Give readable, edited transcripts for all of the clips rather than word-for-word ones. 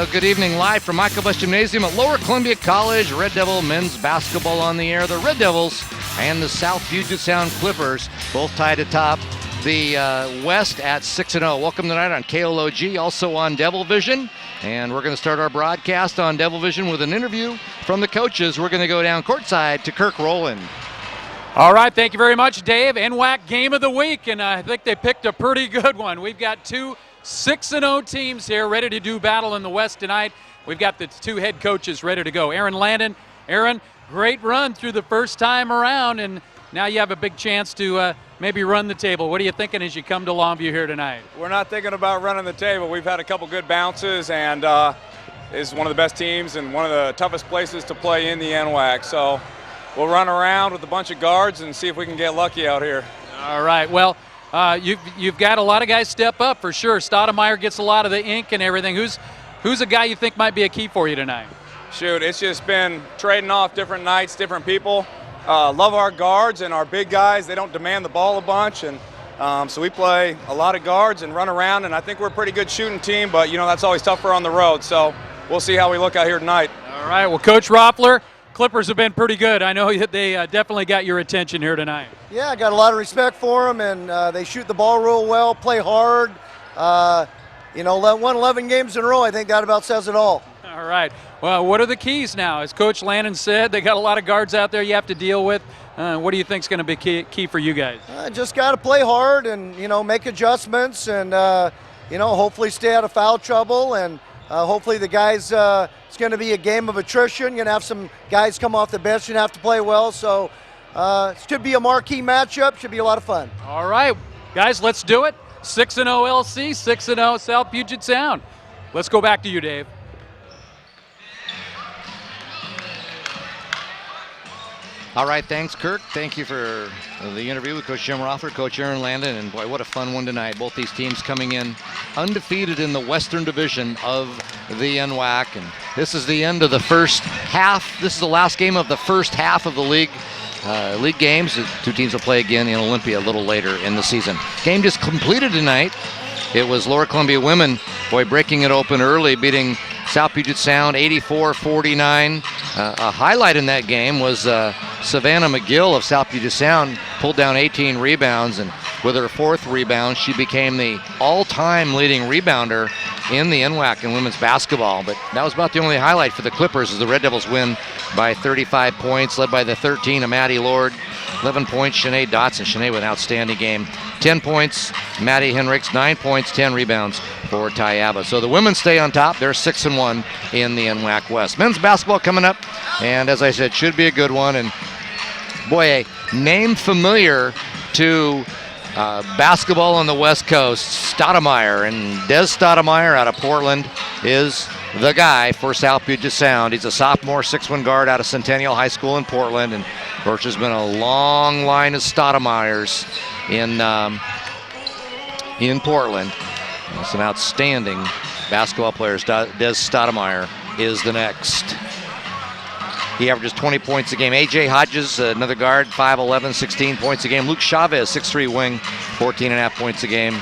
Well, good evening, live from Michael Bush Gymnasium at Lower Columbia College. Red Devil men's basketball on the air. The Red Devils and the South Puget Sound Clippers both tied atop the West at 6-0. Welcome tonight on KLOG, also on Devil Vision. And we're going to start our broadcast on Devil Vision with an interview from the coaches. We're going to go down courtside to Kirk Rowland. All right, thank you very much, Dave. NWAC Game of the Week, and I think they picked a pretty good one. We've got two 6-0 teams here ready to do battle in the West tonight. We've got the two head coaches ready to go. Aaron Landon. Aaron, great run through the first time around, and now you have a big chance to maybe run the table. What are you thinking as you come to Longview here tonight? We're not thinking about running the table. We've had a couple good bounces, and is one of the best teams and one of the toughest places to play in the NWAC. So we'll run around with a bunch of guards and see if we can get lucky out here. All right, well, you've got a lot of guys step up for sure. Stoudemire gets a lot of the ink and everything. Who's a guy you think might be a key for you tonight? Shoot, it's just been trading off different nights, different people. Love our guards and our big guys. They don't demand the ball a bunch, and so we play a lot of guards and run around, and I think we're a pretty good shooting team, but you know that's always tougher on the road, so we'll see how we look out here tonight. All right, well, Coach Roffler, Clippers have been pretty good. I know they definitely got your attention here tonight. Yeah, I got a lot of respect for them, and they shoot the ball real well, play hard. Won 11 games in a row. I think that about says it all. All right. Well, what are the keys now? As Coach Landon said, they got a lot of guards out there you have to deal with. What do you think is going to be key for you guys? Just got to play hard and, make adjustments and, hopefully stay out of foul trouble. And hopefully the guys, it's going to be a game of attrition. You're going to have some guys come off the bench and have to play well. So it should be a marquee matchup. Should be a lot of fun. All right, guys, let's do it. 6-0 LC, 6-0 South Puget Sound. Let's go back to you, Dave. All right, thanks, Kirk. Thank you for the interview with Coach Jim Roffler, Coach Aaron Landon, and boy, what a fun one tonight. Both these teams coming in undefeated in the Western Division of the NWAC, and this is the end of the first half. This is the last game of the first half of the league games. The two teams will play again in Olympia a little later in the season. Game just completed tonight. It was Lower Columbia women, breaking it open early, beating South Puget Sound 84-49. A highlight in that game was Savannah McGill of South Puget Sound pulled down 18 rebounds, and with her fourth rebound, she became the all-time leading rebounder in the NWAC in women's basketball. But that was about the only highlight for the Clippers as the Red Devils win by 35 points, led by the 13 of Maddie Lord. 11 points, Shanae Dotson. Shanae with an outstanding game. 10 points, Maddie Henricks. 9 points, 10 rebounds for Tayaba. So the women stay on top. They're 6-1 in the NWAC West. Men's basketball coming up, and as I said, should be a good one. And boy, a name familiar to basketball on the West Coast, Stoudemire. And Des Stoudemire out of Portland is the guy for South Puget Sound. He's a sophomore 6'1" guard out of Centennial High School in Portland, and of course there's been a long line of Stoudemires in Portland. Some outstanding basketball players. Des Stoudemire is the next. He averages 20 points a game. A.J. Hodges, another guard, 5'11", 16 points a game. Luke Chavez, 6'3" wing, 14.5 points a game.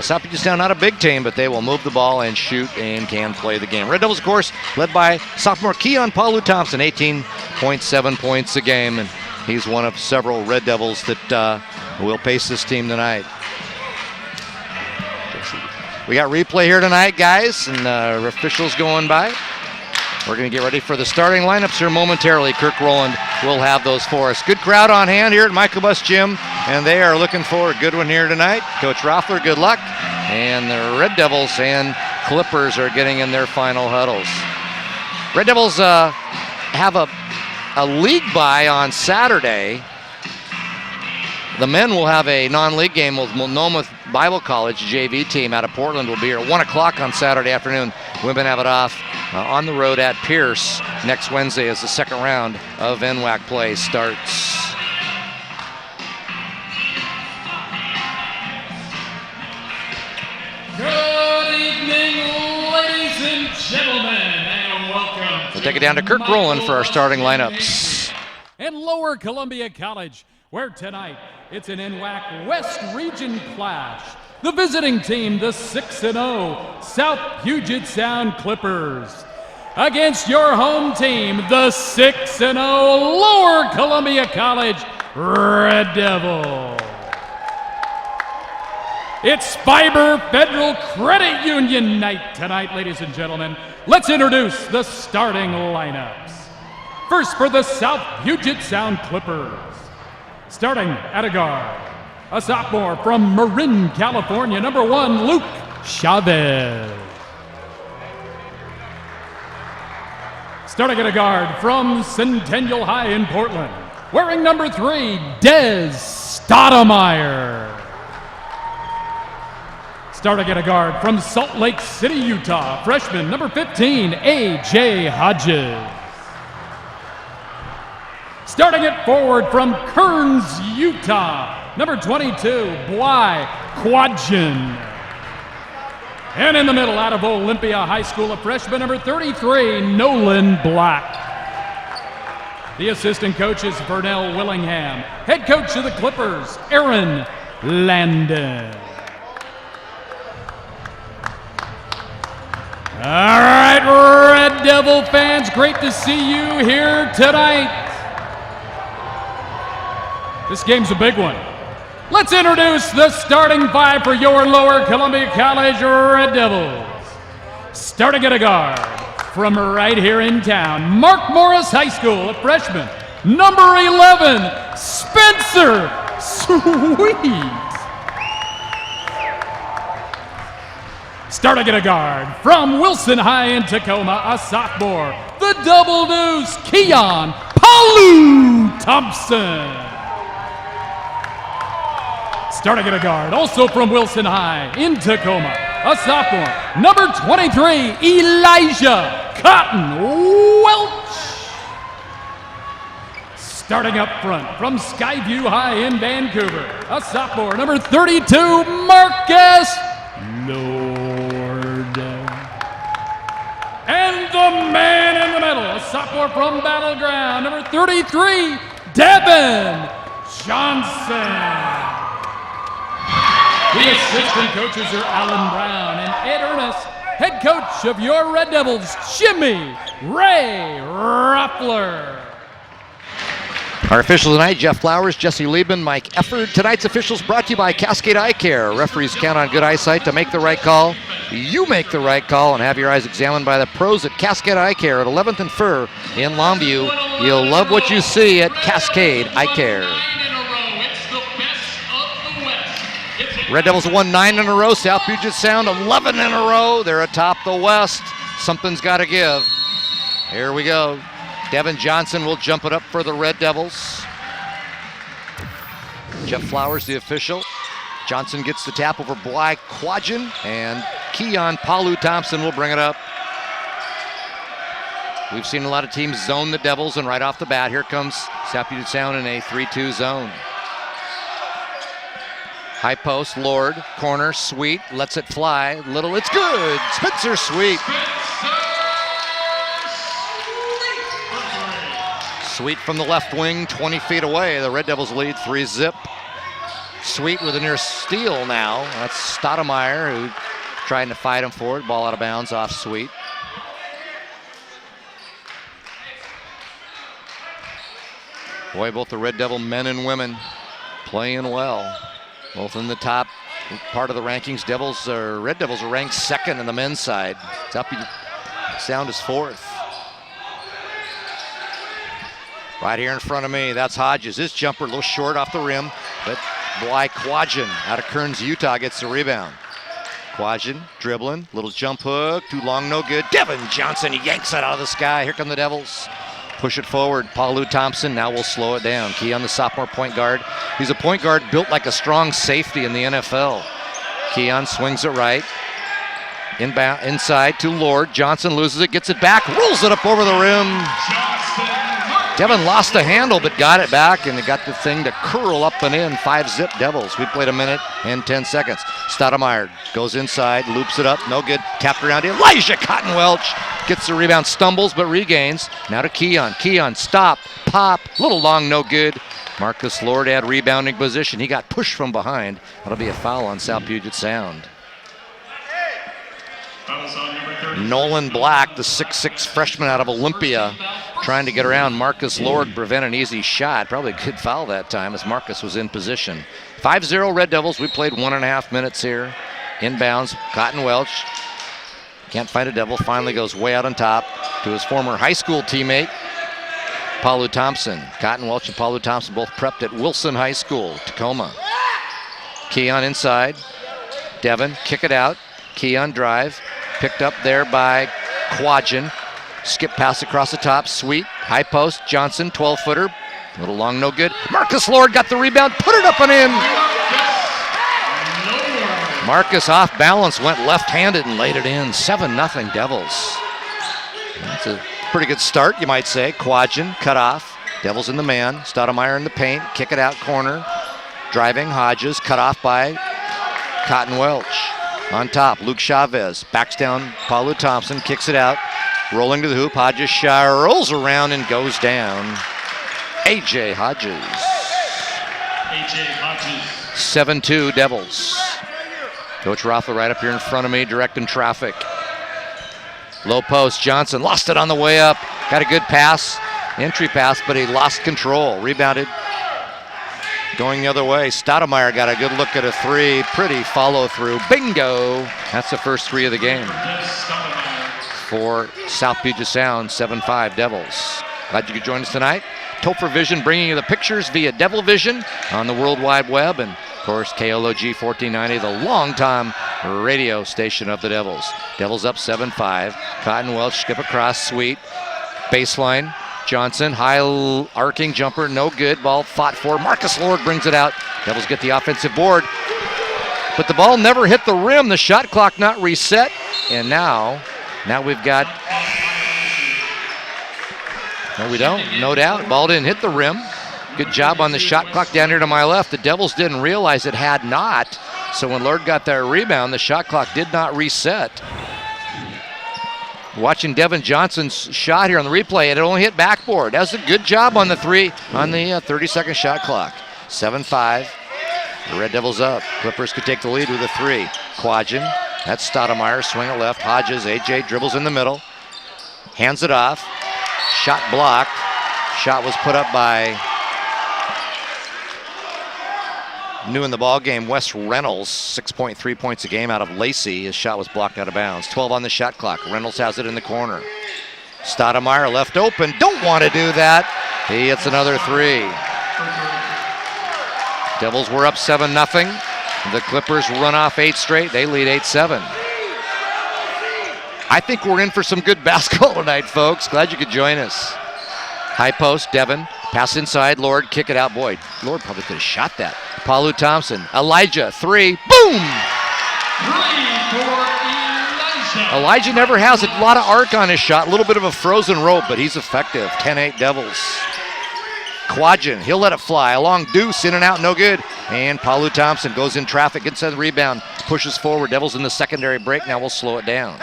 South Puget Sound, not a big team, but they will move the ball and shoot and can play the game. Red Devils, of course, led by sophomore Keon Paulu Thompson, 18.7 points a game, and he's one of several Red Devils that will pace this team tonight. We got replay here tonight, guys, and officials going by. We're going to get ready for the starting lineups here momentarily. Kirk Rowland will have those for us. Good crowd on hand here at Michael Bus Gym, and they are looking for a good one here tonight. Coach Roffler, good luck. And the Red Devils and Clippers are getting in their final huddles. Red Devils have a league bye on Saturday. The men will have a non-league game with Multnomah Bible College, JV team out of Portland will be here at 1 o'clock on Saturday afternoon. Women have it off on the road at Pierce next Wednesday as the second round of NWAC play starts. Good evening, ladies and gentlemen, and welcome. We'll take it down to Kirk Rowland for our starting lineups. And Lower Columbia College, where tonight it's an NWAC West Region clash. the visiting team, the 6-0 South Puget Sound Clippers, against your home team, the 6-0 Lower Columbia College Red Devils. It's Fiber Federal Credit Union night tonight, ladies and gentlemen. Let's introduce the starting lineups. First for the South Puget Sound Clippers. Starting at a guard, a sophomore from Marin, California, number 1, Luke Chavez. Starting at a guard from Centennial High in Portland, wearing number 3, Des Stoudemire. Starting at a guard from Salt Lake City, Utah, freshman number 15, A.J. Hodges. Starting at forward from Kearns, Utah, number 22, Bly Quadjan. And in the middle, out of Olympia High School, a freshman number 33, Nolan Black. The assistant coach is Vernell Willingham. Head coach of the Clippers, Aaron Landon. All right, Red Devil fans, great to see you here tonight. This game's a big one. Let's introduce the starting 5 for your Lower Columbia College Red Devils. Starting at a guard from right here in town, Mark Morris High School, a freshman, number 11, Spencer Sweet. Starting at a guard from Wilson High in Tacoma, a sophomore, the double deuce, Keon Palu Thompson. Starting at a guard, also from Wilson High in Tacoma, a sophomore, number 23, Elijah Cotton Welch. Starting up front from Skyview High in Vancouver, a sophomore, number 32, Marcus Lord. And the man in the middle, a sophomore from Battleground, number 33, Devin Johnson. The assistant coaches are Alan Brown and Ed Ernest. Head coach of your Red Devils, Jimmy Ray Rappler. Our officials tonight, Jeff Flowers, Jesse Lieben, Mike Efford. Tonight's officials brought to you by Cascade Eye Care. Referees count on good eyesight to make the right call. You make the right call and have your eyes examined by the pros at Cascade Eye Care at 11th and Fur in Longview. You'll love what you see at Cascade Eye Care. Red Devils won 9 in a row. South Puget Sound 11 in a row. They're atop the West. Something's got to give. Here we go. Devin Johnson will jump it up for the Red Devils. Jeff Flowers, the official. Johnson gets the tap over Bly Quadjan, and Keon Palu Thompson will bring it up. We've seen a lot of teams zone the Devils, and right off the bat, here comes South Puget Sound in a 3-2 zone. High post, Lord, corner, Sweet, lets it fly. Little, it's good. Spencer Sweet. Sweet from the left wing, 20 feet away. The Red Devils lead 3-zip. Sweet with a near steal now. That's Stoudemire who trying to fight him for it. Ball out of bounds off Sweet. Boy, both the Red Devil men and women playing well. Both in the top part of the rankings. Red Devils are ranked 2nd in the men's side. South Puget Sound is 4th. Right here in front of me, that's Hodges. His jumper a little short off the rim, but Bly Quadjan out of Kearns, Utah gets the rebound. Quadjan dribbling, little jump hook, too long, no good. Devin Johnson, he yanks it out of the sky. Here come the Devils. Push it forward. Palu Thompson now will slow it down. Keon, the sophomore point guard. He's a point guard built like a strong safety in the NFL. Keon swings it right. Inside to Lord. Johnson loses it, gets it back, rolls it up over the rim. Devin lost the handle, but got it back, and they got the thing to curl up and in. 5-zip Devils. We played 1 minute and 10 seconds. Stoudemire goes inside, loops it up, no good. Tapped around to Elijah Cotton Welch. Gets the rebound, stumbles, but regains. Now to Keon. Keon, stop, pop, little long, no good. Marcus Lord had rebounding position. He got pushed from behind. That'll be a foul on South Puget Sound. Nolan Black, the 6'6" freshman out of Olympia, trying to get around Marcus Lord, prevent an easy shot. Probably a good foul that time as Marcus was in position. 5-0 Red Devils. We played 1.5 minutes here. Inbounds, Cotton Welch. Can't find a Devil. Finally goes way out on top to his former high school teammate, Paulu Thompson. Cotton Welch and Paulu Thompson both prepped at Wilson High School, Tacoma. Keon inside. Devin, kick it out. Keon drive. Picked up there by Quadgen. Skip pass across the top. Sweet. High post. Johnson, 12-footer. A little long, no good. Marcus Lord got the rebound. Put it up and in. Marcus off balance, went left-handed and laid it in. 7-0 Devils. That's a pretty good start, you might say. Quadgen cut off. Devils in the man. Stoudemire in the paint. Kick it out corner. Driving Hodges. Cut off by Cotton Welch. On top, Luke Chavez. Backs down Paulu Thompson. Kicks it out. Rolling to the hoop. Hodges rolls around and goes down. A.J. Hodges. 7-2 Devils. Coach Rothler right up here in front of me, directing traffic. Low post, Johnson lost it on the way up. Got a good pass, entry pass, but he lost control. Rebounded, going the other way. Stoudemire got a good look at a three. Pretty follow through. Bingo! That's the first three of the game. For South Puget Sound, 7-5 Devils. Glad you could join us tonight. Topher Vision bringing you the pictures via Devil Vision on the World Wide Web. And of course, KLOG 1490, the longtime radio station of the Devils. Devils up 7-5. Cotton Welch, skip across, Sweet. Baseline, Johnson, high arcing jumper, no good. Ball fought for. Marcus Lord brings it out. Devils get the offensive board. But the ball never hit the rim. The shot clock not reset. And now we've got... No, we don't. No doubt. Ball didn't hit the rim. Good job on the shot clock down here to my left. The Devils didn't realize it had not. So when Lord got that rebound, the shot clock did not reset. Watching Devin Johnson's shot here on the replay, it only hit backboard. That was a good job on the three on the 30-second shot clock. 7-5. The Red Devils up. Clippers could take the lead with a three. Quadgen. That's Stoudemire. Swing it left. Hodges. AJ dribbles in the middle. Hands it off. Shot blocked. Shot was put up by new in the ball game, Wes Reynolds. 6.3 points a game out of Lacey. His shot was blocked out of bounds. 12 on the shot clock. Reynolds has it in the corner. Stoudemire left open. Don't want to do that. He hits another three. Devils were up 7-0. The Clippers run off 8 straight. They lead 8-7. I think we're in for some good basketball tonight, folks. Glad you could join us. High post, Devin. Pass inside, Lord. Kick it out. Boy, Lord probably could have shot that. Paulu Thompson. Elijah, three. Boom! Elijah never has a lot of arc on his shot. A little bit of a frozen rope, but he's effective. 10-8 Devils. Quadgen, he'll let it fly. A long deuce, in and out, no good. And Paulu Thompson goes in traffic, gets the rebound, pushes forward. Devils in the secondary break. Now we'll slow it down.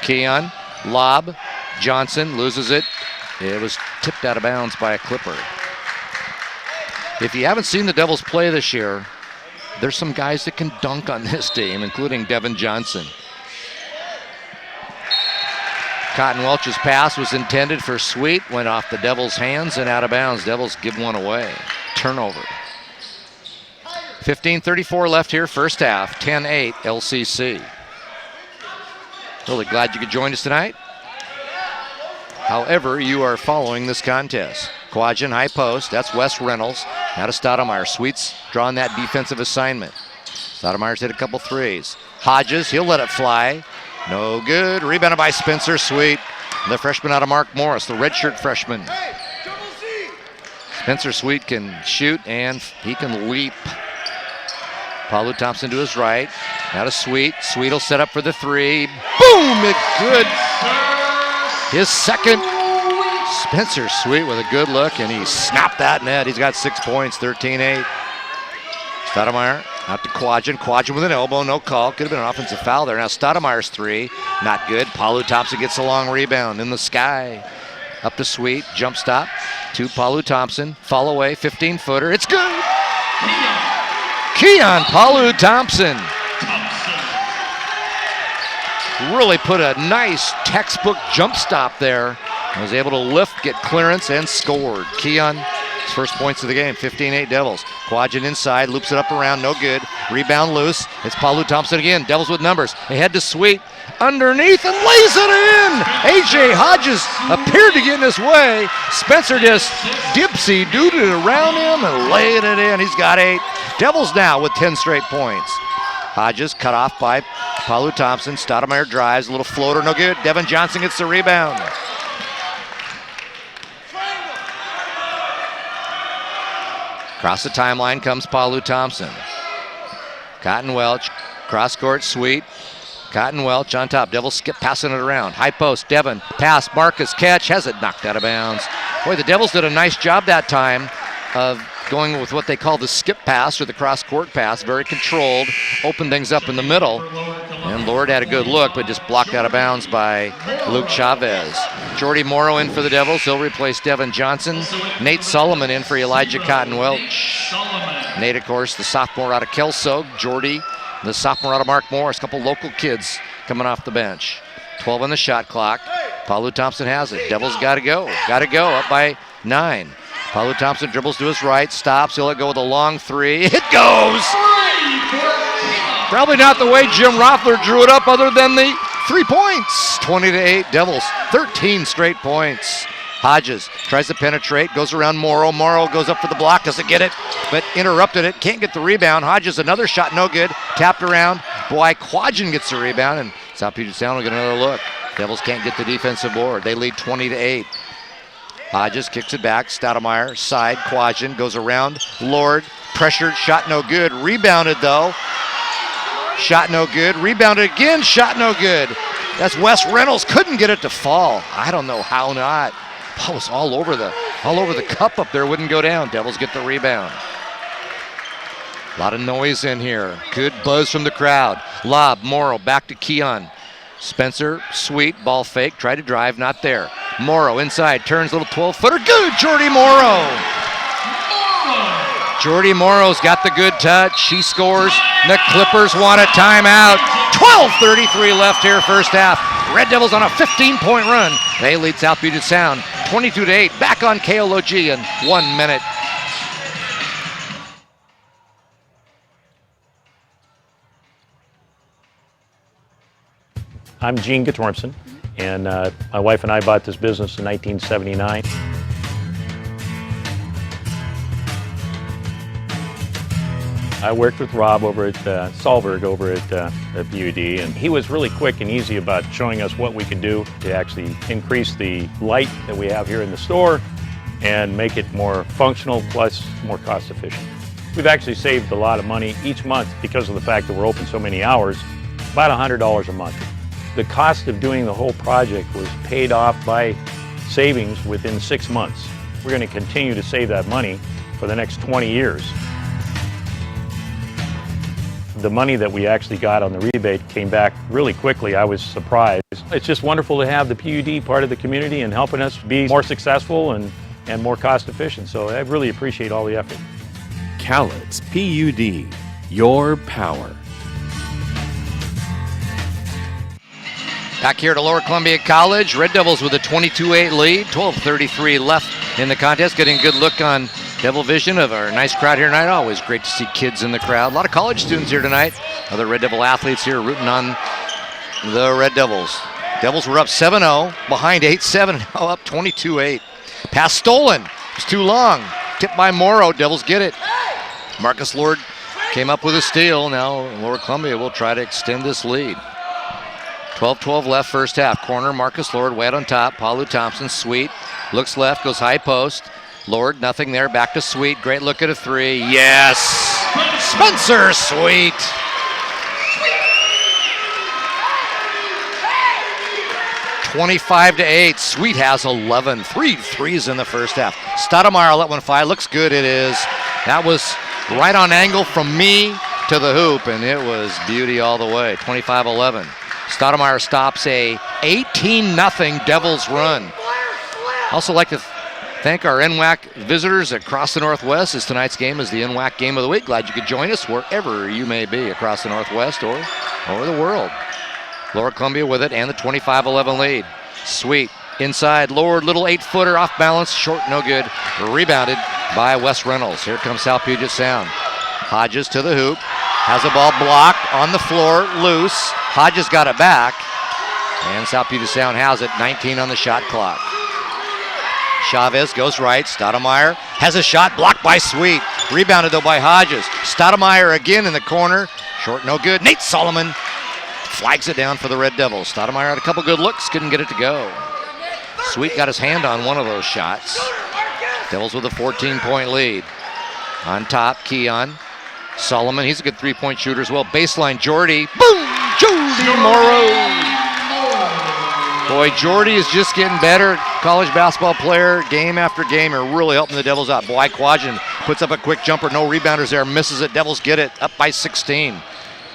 Keon, lob. Johnson loses it. It was tipped out of bounds by a Clipper. If you haven't seen the Devils play this year, there's some guys that can dunk on this team, including Devin Johnson. Cotton Welch's pass was intended for Sweet, went off the Devils' hands and out of bounds. Devils give one away. Turnover. 15:34 left here, first half. 10-8 LCC. Really glad you could join us tonight. However, you are following this contest. Quadgen, high post. That's Wes Reynolds. Now to Stoudemire. Sweet's drawing that defensive assignment. Stoudemire's hit a couple threes. Hodges, he'll let it fly. No good. Rebounded by Spencer Sweet. The freshman out of Mark Morris, the redshirt freshman. Spencer Sweet can shoot and he can leap. Paulu Thompson to his right. Now to Sweet. Sweet will set up for the three. Boom! It good. His second. Spencer Sweet with a good look, and he snapped that net. He's got 6 points, 13-8. Stoudemire Out to Quadgen. Quadgen with an elbow, no call. Could have been an offensive foul there. Now Stoudemire's three, not good. Palu Thompson gets a long rebound in the sky. Up to Sweet, jump stop to Palu Thompson. Fall away, 15-footer. It's good. Keon Palu Thompson. Really put a nice textbook jump stop there. Was able to lift, get clearance, and scored. Keon, his first points of the game, 15-8 Devils. Quadgen inside, loops it up around, no good. Rebound loose. It's Palu Thompson again. Devils with numbers. They head to Sweet. Underneath and lays it in. A.J. Hodges appeared to get in his way. Spencer just dipsy-dooted around him and laid it in. He's got 8. Devils now with 10 straight points. Hodges cut off by Palu Thompson. Stoudemire drives, a little floater, no good. Devin Johnson gets the rebound. Across the timeline comes Palu Thompson. Cotton Welch, cross court, Sweet. Cotton Welch on top. Devils skip passing it around. High post, Devin. Pass, Marcus catch, has it knocked out of bounds. Boy, the Devils did a nice job that time of going with what they call the skip pass or the cross court pass. Very controlled, opened things up in the middle. And Lord had a good look, but just blocked out of bounds by Luke Chavez. Jordy Morrow in for the Devils. He'll replace Devin Johnson. Nate Solomon in for Elijah Cotton Welch. Nate, of course, the sophomore out of Kelso. Jordy, the sophomore out of Mark Morris. A couple local kids coming off the bench. 12 on the shot clock. Palu Thompson has it. Devils got to go. Got to go. Up by 9. Palu Thompson dribbles to his right. Stops. He'll let go with a long three. It goes! Probably not the way Jim Roffler drew it up other than the 3 points. 20-8 Devils. 13 straight points. Hodges tries to penetrate, goes around Morrow. Morrow goes up for the block, doesn't get it, but interrupted it. Can't get the rebound. Hodges, another shot, no good. Tapped around. Boy, Quadgen gets the rebound, and South Puget Sound will get another look. Devils can't get the defensive board. They lead 20-8. Hodges kicks it back. Stoudemire, side, Quadgen goes around. Lord, pressured, shot no good. Rebounded though. Shot no good. Rebounded again, shot no good. That's Wes Reynolds. Couldn't get it to fall. I don't know how not. Ball was all over the cup up there. Wouldn't go down. Devils get the rebound. A lot of noise in here. Good buzz from the crowd. Lob, Morrow, back to Keon. Spencer, Sweet, ball fake. Tried to drive, not there. Morrow inside, turns, little 12-footer. Good, Jordy Morrow. Jordy Morrow's got the good touch. She scores. The Clippers want a timeout. 12:33 left here, first half. Red Devils on a 15-point run. They lead South Puget Sound 22-8. Back on KLOG in 1 minute. I'm Gene Guttormson, and my wife and I bought this business in 1979. I worked with Rob over at Solberg over at PUD, and he was really quick and easy about showing us what we could do to actually increase the light that we have here in the store and make it more functional plus more cost efficient. We've actually saved a lot of money each month because of the fact that we're open so many hours, about $100 a month. The cost of doing the whole project was paid off by savings within 6 months. We're going to continue to save that money for the next 20 years. The money that we actually got on the rebate came back really quickly. I was surprised. It's just wonderful to have the PUD part of the community and helping us be more successful and more cost efficient. So I really appreciate all the effort. Cowlitz PUD, your power. Back here to Lower Columbia College, Red Devils with a 22-8 lead, 12:33 left in the contest. Getting a good look on Devil Vision of our nice crowd here tonight. Always great to see kids in the crowd. A lot of college students here tonight. Other Red Devil athletes here rooting on the Red Devils. Devils were up 7-0, behind 8-7, now up 22-8. Pass stolen. It's too long. Tipped by Morrow. Devils get it. Marcus Lord came up with a steal. Now Lower Columbia will try to extend this lead. 12-12 left, first half. Corner, Marcus Lord, way out on top. Palu Thompson, Sweet. Looks left, goes high post. Lord, nothing there, back to Sweet. Great look at a three. Yes! Spencer Sweet! (25-8). Sweet has 11. 3 threes in the first half. Stoudemire let one fly. Looks good, it is. That was right on angle from me. to the hoop, and it was beauty all the way. 25-11. Stoudemire stops a 18-0 Devils run. Also like to thank our NWAC visitors across the Northwest, as tonight's game is the NWAC Game of the Week. Glad you could join us wherever you may be across the Northwest or the world. Lower Columbia with it and the 25-11 lead. Sweet inside, lowered, little 8-footer off balance, short, no good. Rebounded by Wes Reynolds. Here comes South Puget Sound. Hodges to the hoop, has a ball blocked on the floor, loose. Hodges got it back, and South Puget Sound has it. 19 on the shot clock. Chavez goes right. Stoudemire has a shot blocked by Sweet. Rebounded though by Hodges. Stoudemire again in the corner. Short, no good. Nate Solomon flags it down for the Red Devils. Stoudemire had a couple good looks, couldn't get it to go. Sweet got his hand on one of those shots. Devils with a 14-point lead. On top, Keon. Solomon, he's a good three-point shooter as well. Baseline, Jordy. Boom! Jordy Morrow. Boy, Jordy is just getting better. College basketball player, game after game, are really helping the Devils out. Boy, Quadgen puts up a quick jumper. No rebounders there. Misses it. Devils get it. Up by 16.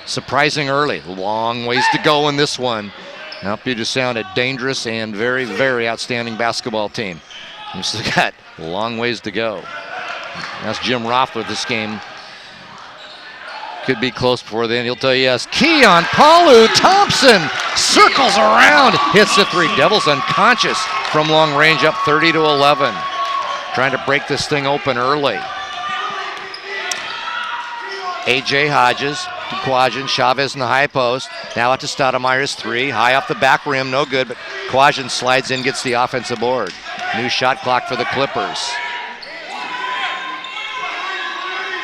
Surprising early. Long ways to go in this one. Now Puget Sound, a dangerous and very, very outstanding basketball team. We've still got a long ways to go. That's Jim Rothler. This game could be close before then. He'll tell you yes. Keon Palu Thompson circles around, hits the three. Devils unconscious from long range, up 30-11. Trying to break this thing open early. A.J. Hodges to Quadgen. Chavez in the high post. Now out to Stoudemire's three. High off the back rim, no good, but Quadgen slides in, gets the offensive board. New shot clock for the Clippers.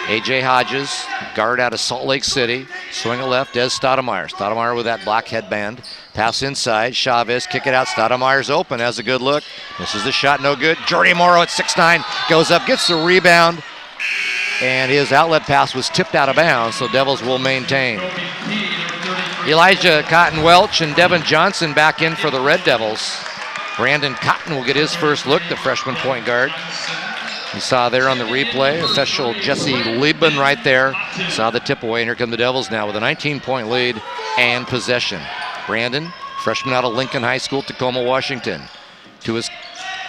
A.J. Hodges, guard out of Salt Lake City. Swing it left, Des Stoudemire. Stoudemire with that black headband. Pass inside, Chavez, kick it out. Stoudemire's open, has a good look. Misses the shot, no good. Jordy Morrow at 6'9", goes up, gets the rebound. And his outlet pass was tipped out of bounds, so Devils will maintain. Elijah Cotton Welch and Devin Johnson back in for the Red Devils. Brandon Cotton will get his first look, the freshman point guard. You saw there on the replay, official Jesse Lieben right there. Saw the tip away, and here come the Devils now with a 19-point lead and possession. Brandon, freshman out of Lincoln High School, Tacoma, Washington. To his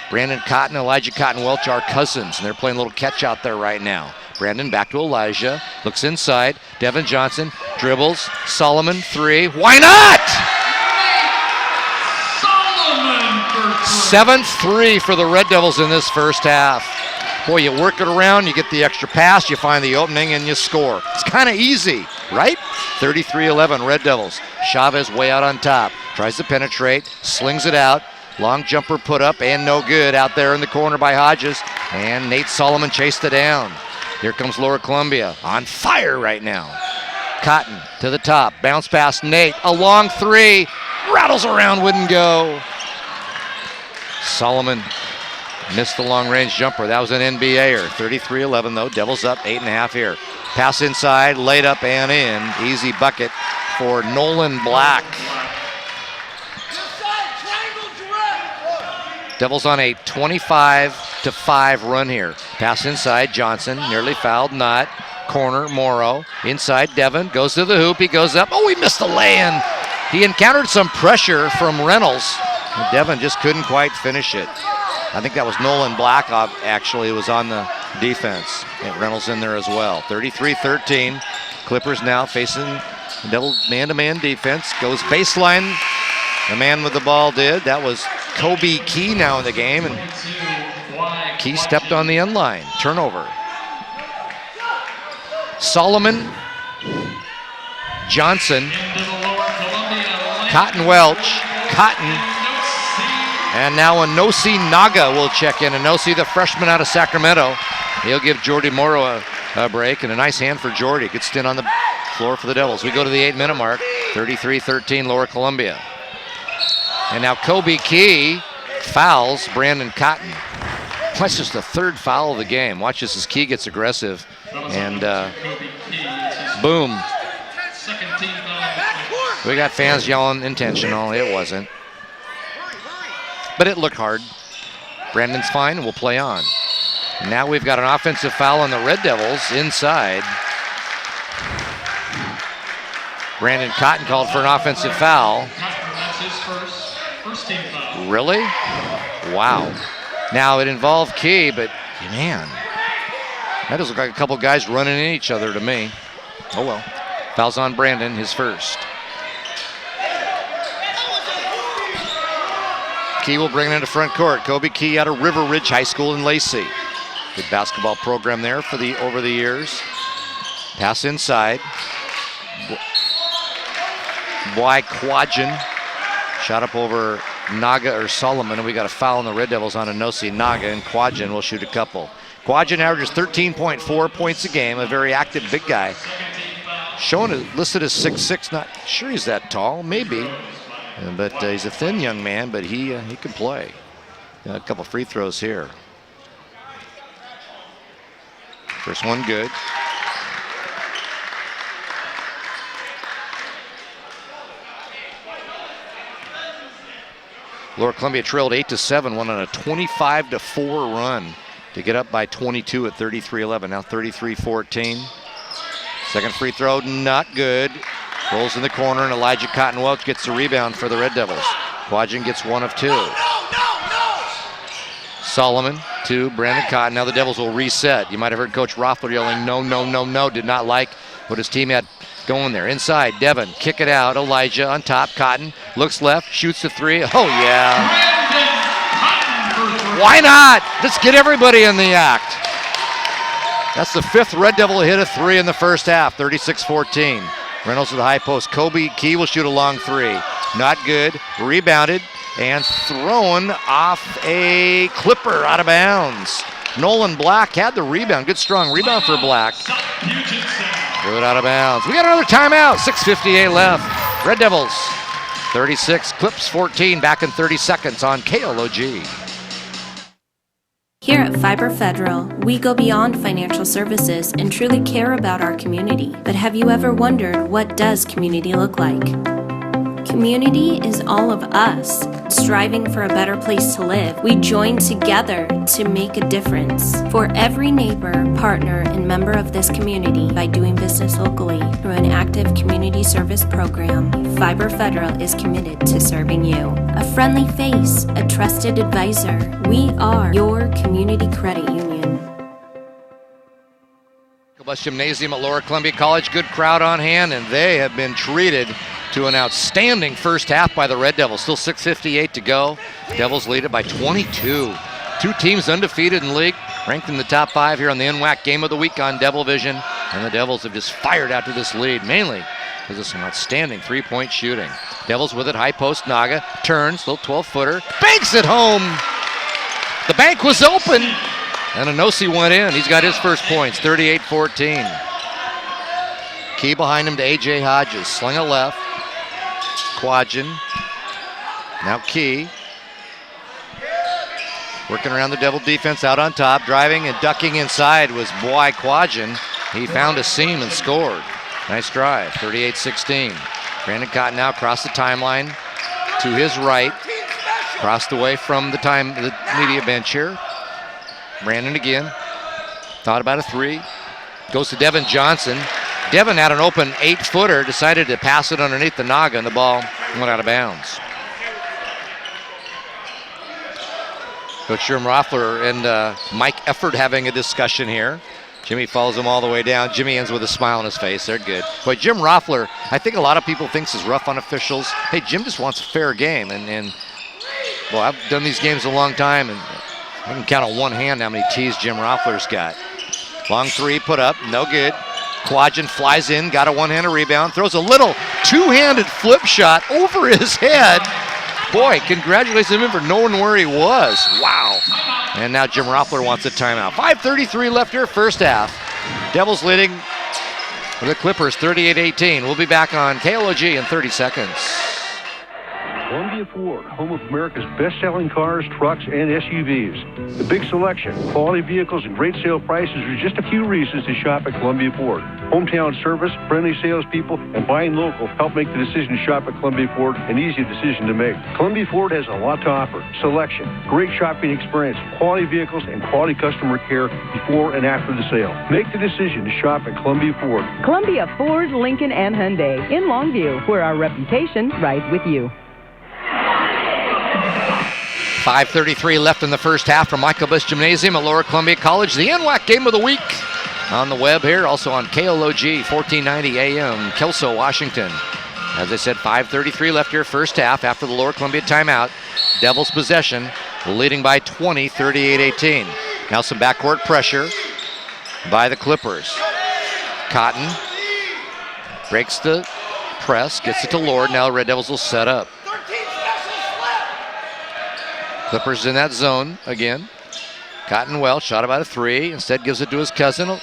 Brandon Cotton, Elijah Cotton Welch are cousins, and they're playing a little catch out there right now. Brandon back to Elijah, looks inside. Devin Johnson dribbles. Solomon, three. Why not? 7-3 for the Red Devils in this first half. Boy, you work it around, you get the extra pass, you find the opening, and you score. It's kind of easy, right? 33-11, Red Devils. Chavez way out on top. Tries to penetrate, slings it out. Long jumper put up and no good out there in the corner by Hodges. And Nate Solomon chased it down. Here comes Lower Columbia, on fire right now. Cotton to the top, bounce pass, Nate, a long three, rattles around, wouldn't go. Solomon missed the long-range jumper. That was an NBAer. 33-11 though. Devils up 8.5 here. Pass inside, laid up and in. Easy bucket for Nolan Black. Devils on a 25-5 run here. Pass inside, Johnson, nearly fouled, not. Corner, Morrow. Inside, Devin, goes to the hoop, he goes up. Oh, he missed the lay-in. He encountered some pressure from Reynolds. And Devin just couldn't quite finish it. I think that was Nolan Black, actually, was on the defense. And Reynolds in there as well. 33-13. Clippers now facing the Devil man-to-man defense. Goes baseline. The man with the ball did. That was Kobe Key now in the game. And Key stepped on the end line. Turnover. Solomon. Johnson. Cotton Welch. Cotton. And now Anosi Naga will check in. Anosi, the freshman out of Sacramento. He'll give Jordy Morrow a break, and a nice hand for Jordy. Good stint on the floor for the Devils. We go to the 8-minute mark. 33-13 Lower Columbia. And now Kobe Key fouls Brandon Cotton. That's just the third foul of the game. Watch this as Key gets aggressive. And boom. We got fans yelling intentional. It wasn't. But it looked hard. Brandon's fine, we'll play on. Now we've got an offensive foul on the Red Devils inside. Brandon Cotton called for an offensive foul. Really? Wow. Now it involved Key, but man, that does look like a couple guys running in each other to me. Oh well. Foul's on Brandon, his first. Key will bring it into front court. Kobe Key out of River Ridge High School in Lacey. Good basketball program there for over the years. Pass inside. Boy Quadjan shot up over Naga or Solomon, and we got a foul on the Red Devils on Inosi. Naga, and Quadjan will shoot a couple. Quadjan averages 13.4 points a game, a very active big guy. Shown listed as 6'6", not sure he's that tall, maybe. But he's a thin young man, but he can play. A couple free throws here. First one good. Lower Columbia trailed 8-7, went on a 25-4 run to get up by 22 at 33-11. Now 33-14. Second free throw, not good. Rolls in the corner, and Elijah Cotton Welch gets the rebound for the Red Devils. Quadjan gets one of two. Solomon to Brandon Cotton. Now the Devils will reset. You might have heard Coach Roethler yelling, no, no, no, no. Did not like what his team had going there. Inside, Devin, kick it out. Elijah on top, Cotton looks left, shoots the three. Oh yeah. Why not? Let's get everybody in the act. That's the fifth Red Devil hit a three in the first half, 36-14. Reynolds to the high post. Kobe Key will shoot a long three. Not good. Rebounded and thrown off a clipper out of bounds. Nolan Black had the rebound. Good strong rebound for Black. Threw it out of bounds. We got another timeout. 6:58 left. Red Devils 36, Clips 14. Back in 30 seconds on KLOG. Here at Fiber Federal, we go beyond financial services and truly care about our community. But have you ever wondered, what does community look like? Community is all of us, striving for a better place to live. We join together to make a difference for every neighbor, partner, and member of this community by doing business locally through an active community service program. Fiber Federal is committed to serving you. A friendly face, a trusted advisor. We are your community credit union. Bus Gymnasium at Lower Columbia College. Good crowd on hand, and they have been treated to an outstanding first half by the Red Devils. Still 6:58 to go. Devils lead it by 22. Two teams undefeated in league, ranked in the top 5 here on the NWAC Game of the Week on Devil Vision. And the Devils have just fired out to this lead, mainly because of some outstanding three-point shooting. Devils with it, high post, Naga turns, little 12-footer, banks it home. The bank was open, and Inosi went in. He's got his first points, 38-14. Key behind him to A.J. Hodges, sling a left. Quadjan, now Key. Working around the Devil defense, out on top, driving and ducking inside was Boy Quadjan. He found a seam and scored. Nice drive, 38-16. Brandon Cotton now across the timeline to his right. Crossed away from the media bench here. Brandon again, thought about a three. Goes to Devin Johnson. Devin had an open 8-footer, decided to pass it underneath the Naga, and the ball went out of bounds. Coach Sherm Roethler and Mike Efford having a discussion here. Jimmy follows him all the way down. Jimmy ends with a smile on his face. They're good. But Jim Roethler, I think a lot of people thinks is rough on officials. Hey, Jim just wants a fair game. And well, I've done these games a long time, and I can count on one hand how many tees Jim Roethler's got. Long three put up, no good. Quadjan flies in, got a one-handed rebound, throws a little two-handed flip shot over his head. Boy, congratulations to him for knowing where he was. Wow. And now Jim Roethler wants a timeout. 5:33 left here, first half. Devils leading the Clippers 38-18. We'll be back on KLOG in 30 seconds. Columbia Ford, home of America's best-selling cars, trucks, and SUVs. The big selection, quality vehicles, and great sale prices are just a few reasons to shop at Columbia Ford. Hometown service, friendly salespeople, and buying local help make the decision to shop at Columbia Ford an easy decision to make. Columbia Ford has a lot to offer. Selection, great shopping experience, quality vehicles, and quality customer care before and after the sale. Make the decision to shop at Columbia Ford. Columbia Ford, Lincoln, and Hyundai in Longview, where our reputation rides with you. 5:33 left in the first half from Michael Bush Gymnasium at Lower Columbia College. The NWAC game of the week on the web here, also on KLOG 1490 AM, Kelso, Washington. As I said, 5:33 left here first half after the Lower Columbia timeout. Devils possession, leading by 20, 38-18. Now some backcourt pressure by the Clippers. Cotton breaks the press, gets it to Lord. Now the Red Devils will set up. Clippers in that zone again. Cotton well, shot about a three. Instead gives it to his cousin,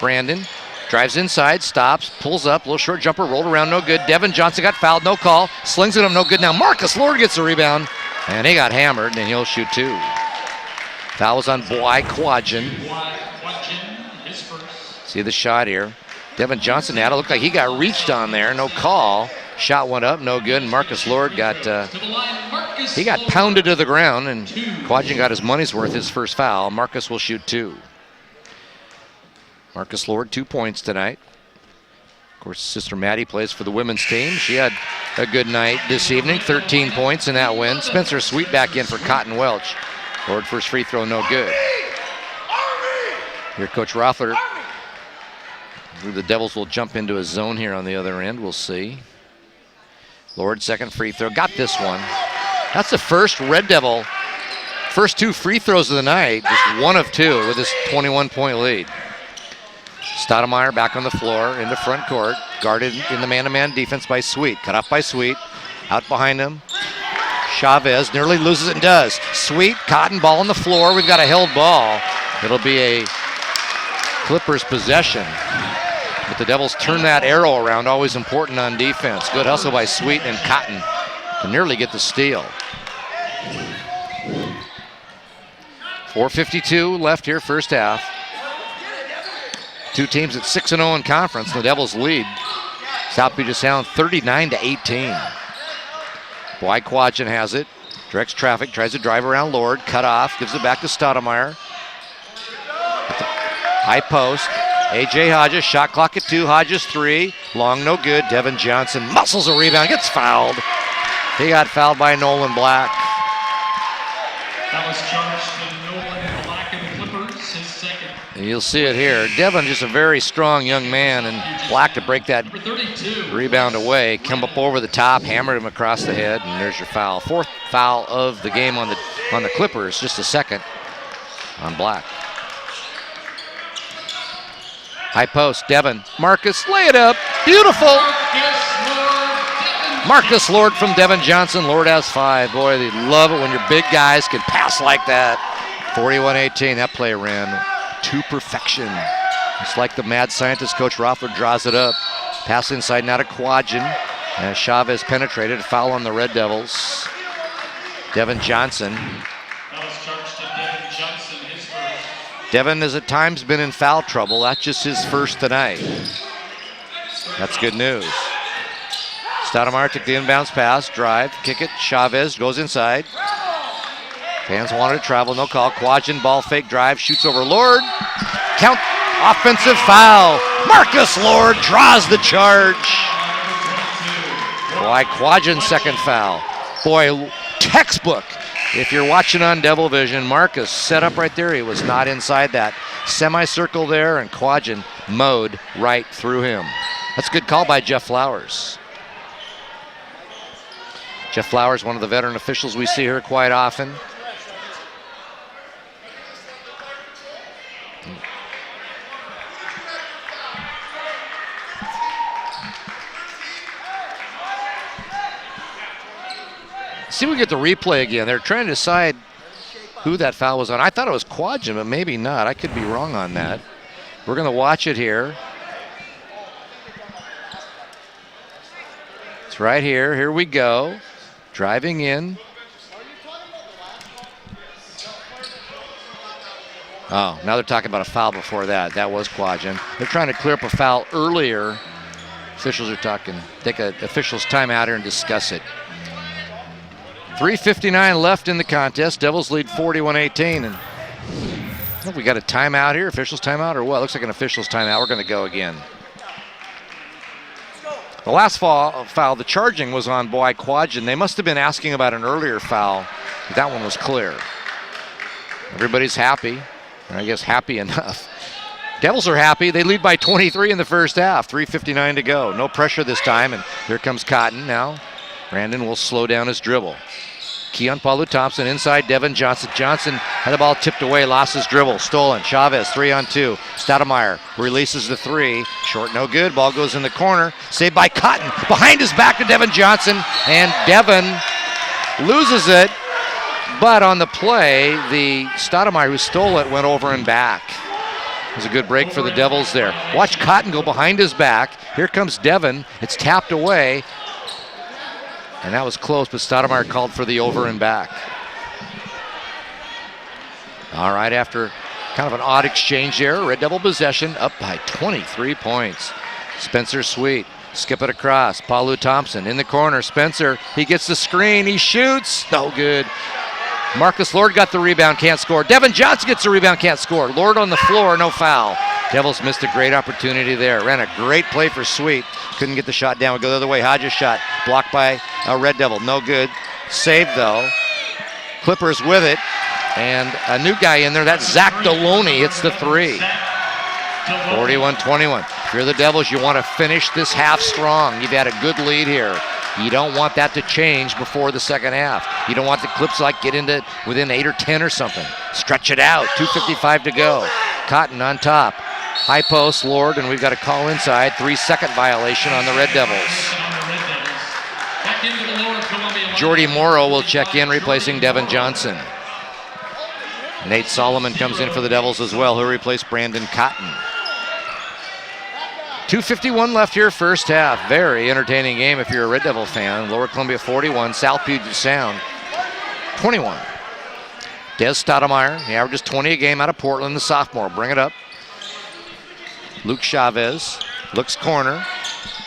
Brandon. Drives inside, stops, pulls up, little short jumper, rolled around, no good. Devin Johnson got fouled, no call. Slings it him, no good. Now Marcus Lord gets the rebound, and he got hammered, and he'll shoot two. Foul was on Bly Quadgen. See the shot here. Devin Johnson had it. Looked like he got reached on there, no call. Shot went up, no good, and Marcus Lord got he got pounded to the ground, and Quadgen got his money's worth, his first foul. Marcus will shoot two. Marcus Lord, 2 points tonight. Of course, sister Maddie plays for the women's team. She had a good night this evening, 13 points in that win. Spencer Sweet back in for Cotton Welch. Lord first free throw, no good. Here, Coach Roethler. The Devils will jump into a zone here on the other end. We'll see. Lord, second free throw. Got this one. That's the first Red Devil, first 2 free throws of the night. Just 1 of 2 with his 21-point lead. Stoudemire back on the floor into front court. Guarded in the man-to-man defense by Sweet. Cut off by Sweet. Out behind him. Chavez nearly loses it and does. Sweet, Cotton, ball on the floor. We've got a held ball. It'll be a Clippers possession. But the Devils turn that arrow around, always important on defense. Good hustle by Sweet and Cotton to nearly get the steal. 4:52 left here, first half. Two teams at 6-0 in conference. The Devils lead South Puget Sound 39-18. Bly Quadgen has it, directs traffic, tries to drive around Lord, cut off, gives it back to Stoudemire. High post. A.J. Hodges, shot clock at 2, Hodges 3, long no good. Devin Johnson muscles a rebound, gets fouled. He got fouled by Nolan Black. That was charged to Nolan Black of the Clippers, his second. And you'll see it here. Devin just a very strong young man, and Black to break that rebound away. Come up over the top, hammered him across the head, and there's your foul. 4th foul of the game on the Clippers, just a second on Black. High post, Devin. Marcus, lay it up. Beautiful. Marcus Lord from Devin Johnson. Lord has 5. Boy, they love it when your big guys can pass like that. 41-18. That play ran to perfection. It's like the mad scientist, Coach Roethler draws it up. Pass inside now to Quadgen. And Chavez penetrated. A foul on the Red Devils. Devin Johnson. Devin has at times been in foul trouble. That's just his first tonight. That's good news. Stoudemire took the inbounds pass, drive, kick it. Chavez goes inside. Fans wanted to travel, no call. Quadgen, ball fake, drive, shoots over Lord. Count, offensive foul. Marcus Lord draws the charge. Boy, Quadgen's second foul. Boy, textbook. If you're watching on Devil Vision, Marcus set up right there. He was not inside that semicircle there, and Quadgen mowed right through him. That's a good call by Jeff Flowers. Jeff Flowers, one of the veteran officials we see here quite often. See, we get the replay again. They're trying to decide who that foul was on. I thought it was Quadgen, but maybe not. I could be wrong on that. We're going to watch it here. It's right here. Here we go. driving in. Oh, now they're talking about a foul before that. That was Quadgen. They're trying to clear up a foul earlier. Officials are talking. Take an official's timeout here and discuss it. 3:59 left in the contest. Devils lead 41-18. And we got a timeout here. Official's timeout or what? Looks like an official's timeout. We're going to go again. The last foul, the charging was on Boy Quadgen. They must have been asking about an earlier foul. But that one was clear. Everybody's happy. I guess happy enough. Devils are happy. They lead by 23 in the first half. 3:59 to go. No pressure this time. And here comes Cotton now. Brandon will slow down his dribble. Keon Palu-Thompson inside Devin Johnson. Johnson had the ball tipped away, lost his dribble, stolen. Chavez 3-on-2. Stoudemire releases the three. Short, no good. Ball goes in the corner. Saved by Cotton. Behind his back to Devin Johnson. And Devin loses it. But on the play, the Stoudemire who stole it went over and back. It was a good break for the Devils there. Watch Cotton go behind his back. Here comes Devin. It's tapped away. And that was close, but Stoudemire called for the over and back. All right, after kind of an odd exchange there, Red Devil possession up by 23 points. Spencer Sweet, skip it across. Palu-Thompson in the corner. Spencer, he gets the screen, he shoots, no good. Marcus Lord got the rebound, can't score. Devin Johnson gets the rebound, can't score. Lord on the floor, no foul. Devils missed a great opportunity there. Ran a great play for Sweet. Couldn't get the shot down. Would go the other way. Hodges shot. Blocked by a Red Devil. No good. Saved though. Clippers with it. And a new guy in there. That's Zach Deloney hits the three. 41-21. If you're the Devils, you want to finish this half strong. You've had a good lead here. You don't want that to change before the second half. You don't want the Clips like get into within 8 or 10 or something. Stretch it out. 2:55 to go. Cotton on top. High post, Lord, and we've got a call inside. 3-second violation on the Red Devils. Jordy Morrow will check in, replacing Devin Johnson. Nate Solomon comes in for the Devils as well. He'll replace Brandon Cotton. 2:51 left here, first half. Very entertaining game if you're a Red Devil fan. Lower Columbia 41, South Puget Sound 21. Des Stoudemire, he averages 20 a game out of Portland, the sophomore. Bring it up. Luke Chavez looks corner.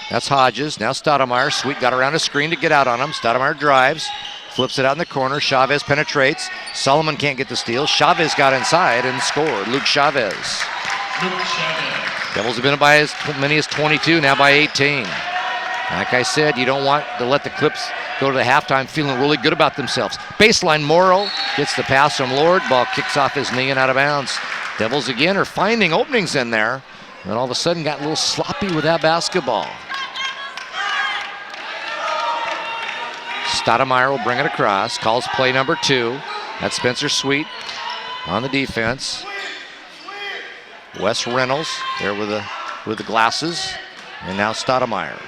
That's Hodges. Now Stoudemire. Sweet got around a screen to get out on him. Stoudemire drives. Flips it out in the corner. Chavez penetrates. Solomon can't get the steal. Chavez got inside and scored. Luke Chavez. Devils have been by as many as 22, now by 18. Like I said, you don't want to let the Clips go to the halftime feeling really good about themselves. Baseline, Morrow gets the pass from Lord. Ball kicks off his knee and out of bounds. Devils again are finding openings in there. And all of a sudden got a little sloppy with that basketball. Stoudemire will bring it across. Calls play number 2. That's Spencer Sweet on the defense. Wes Reynolds there with the glasses. And now Stoudemire.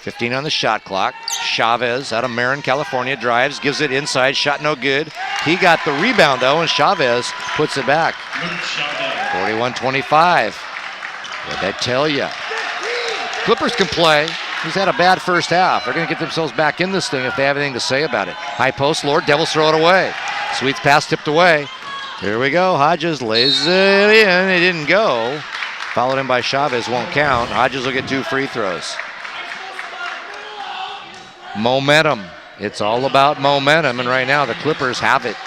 15 on the shot clock. Chavez out of Marin, California, drives, gives it inside. Shot no good. He got the rebound though, and Chavez puts it back. 41-25. What'd I tell you? Clippers can play. He's had a bad first half. They're going to get themselves back in this thing if they have anything to say about it. High post, Lord. Devils throw it away. Sweet's pass tipped away. Here we go. Hodges lays it in. It didn't go. Followed in by Chavez. Won't count. Hodges will get 2 free throws. Momentum. It's all about momentum, and right now the Clippers have it.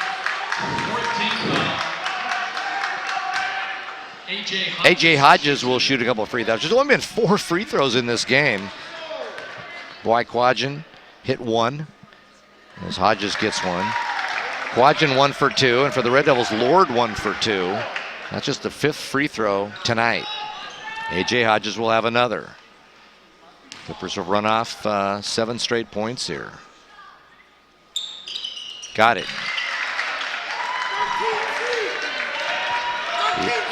A.J. Hodges will shoot a couple of free throws. There's only been 4 free throws in this game. Boy Quadgen hit 1 as Hodges gets 1. Quadgen 1 for 2, and for the Red Devils, Lord 1 for 2. That's just the 5th free throw tonight. A.J. Hodges will have another. Clippers have run off 7 straight points here. Got it.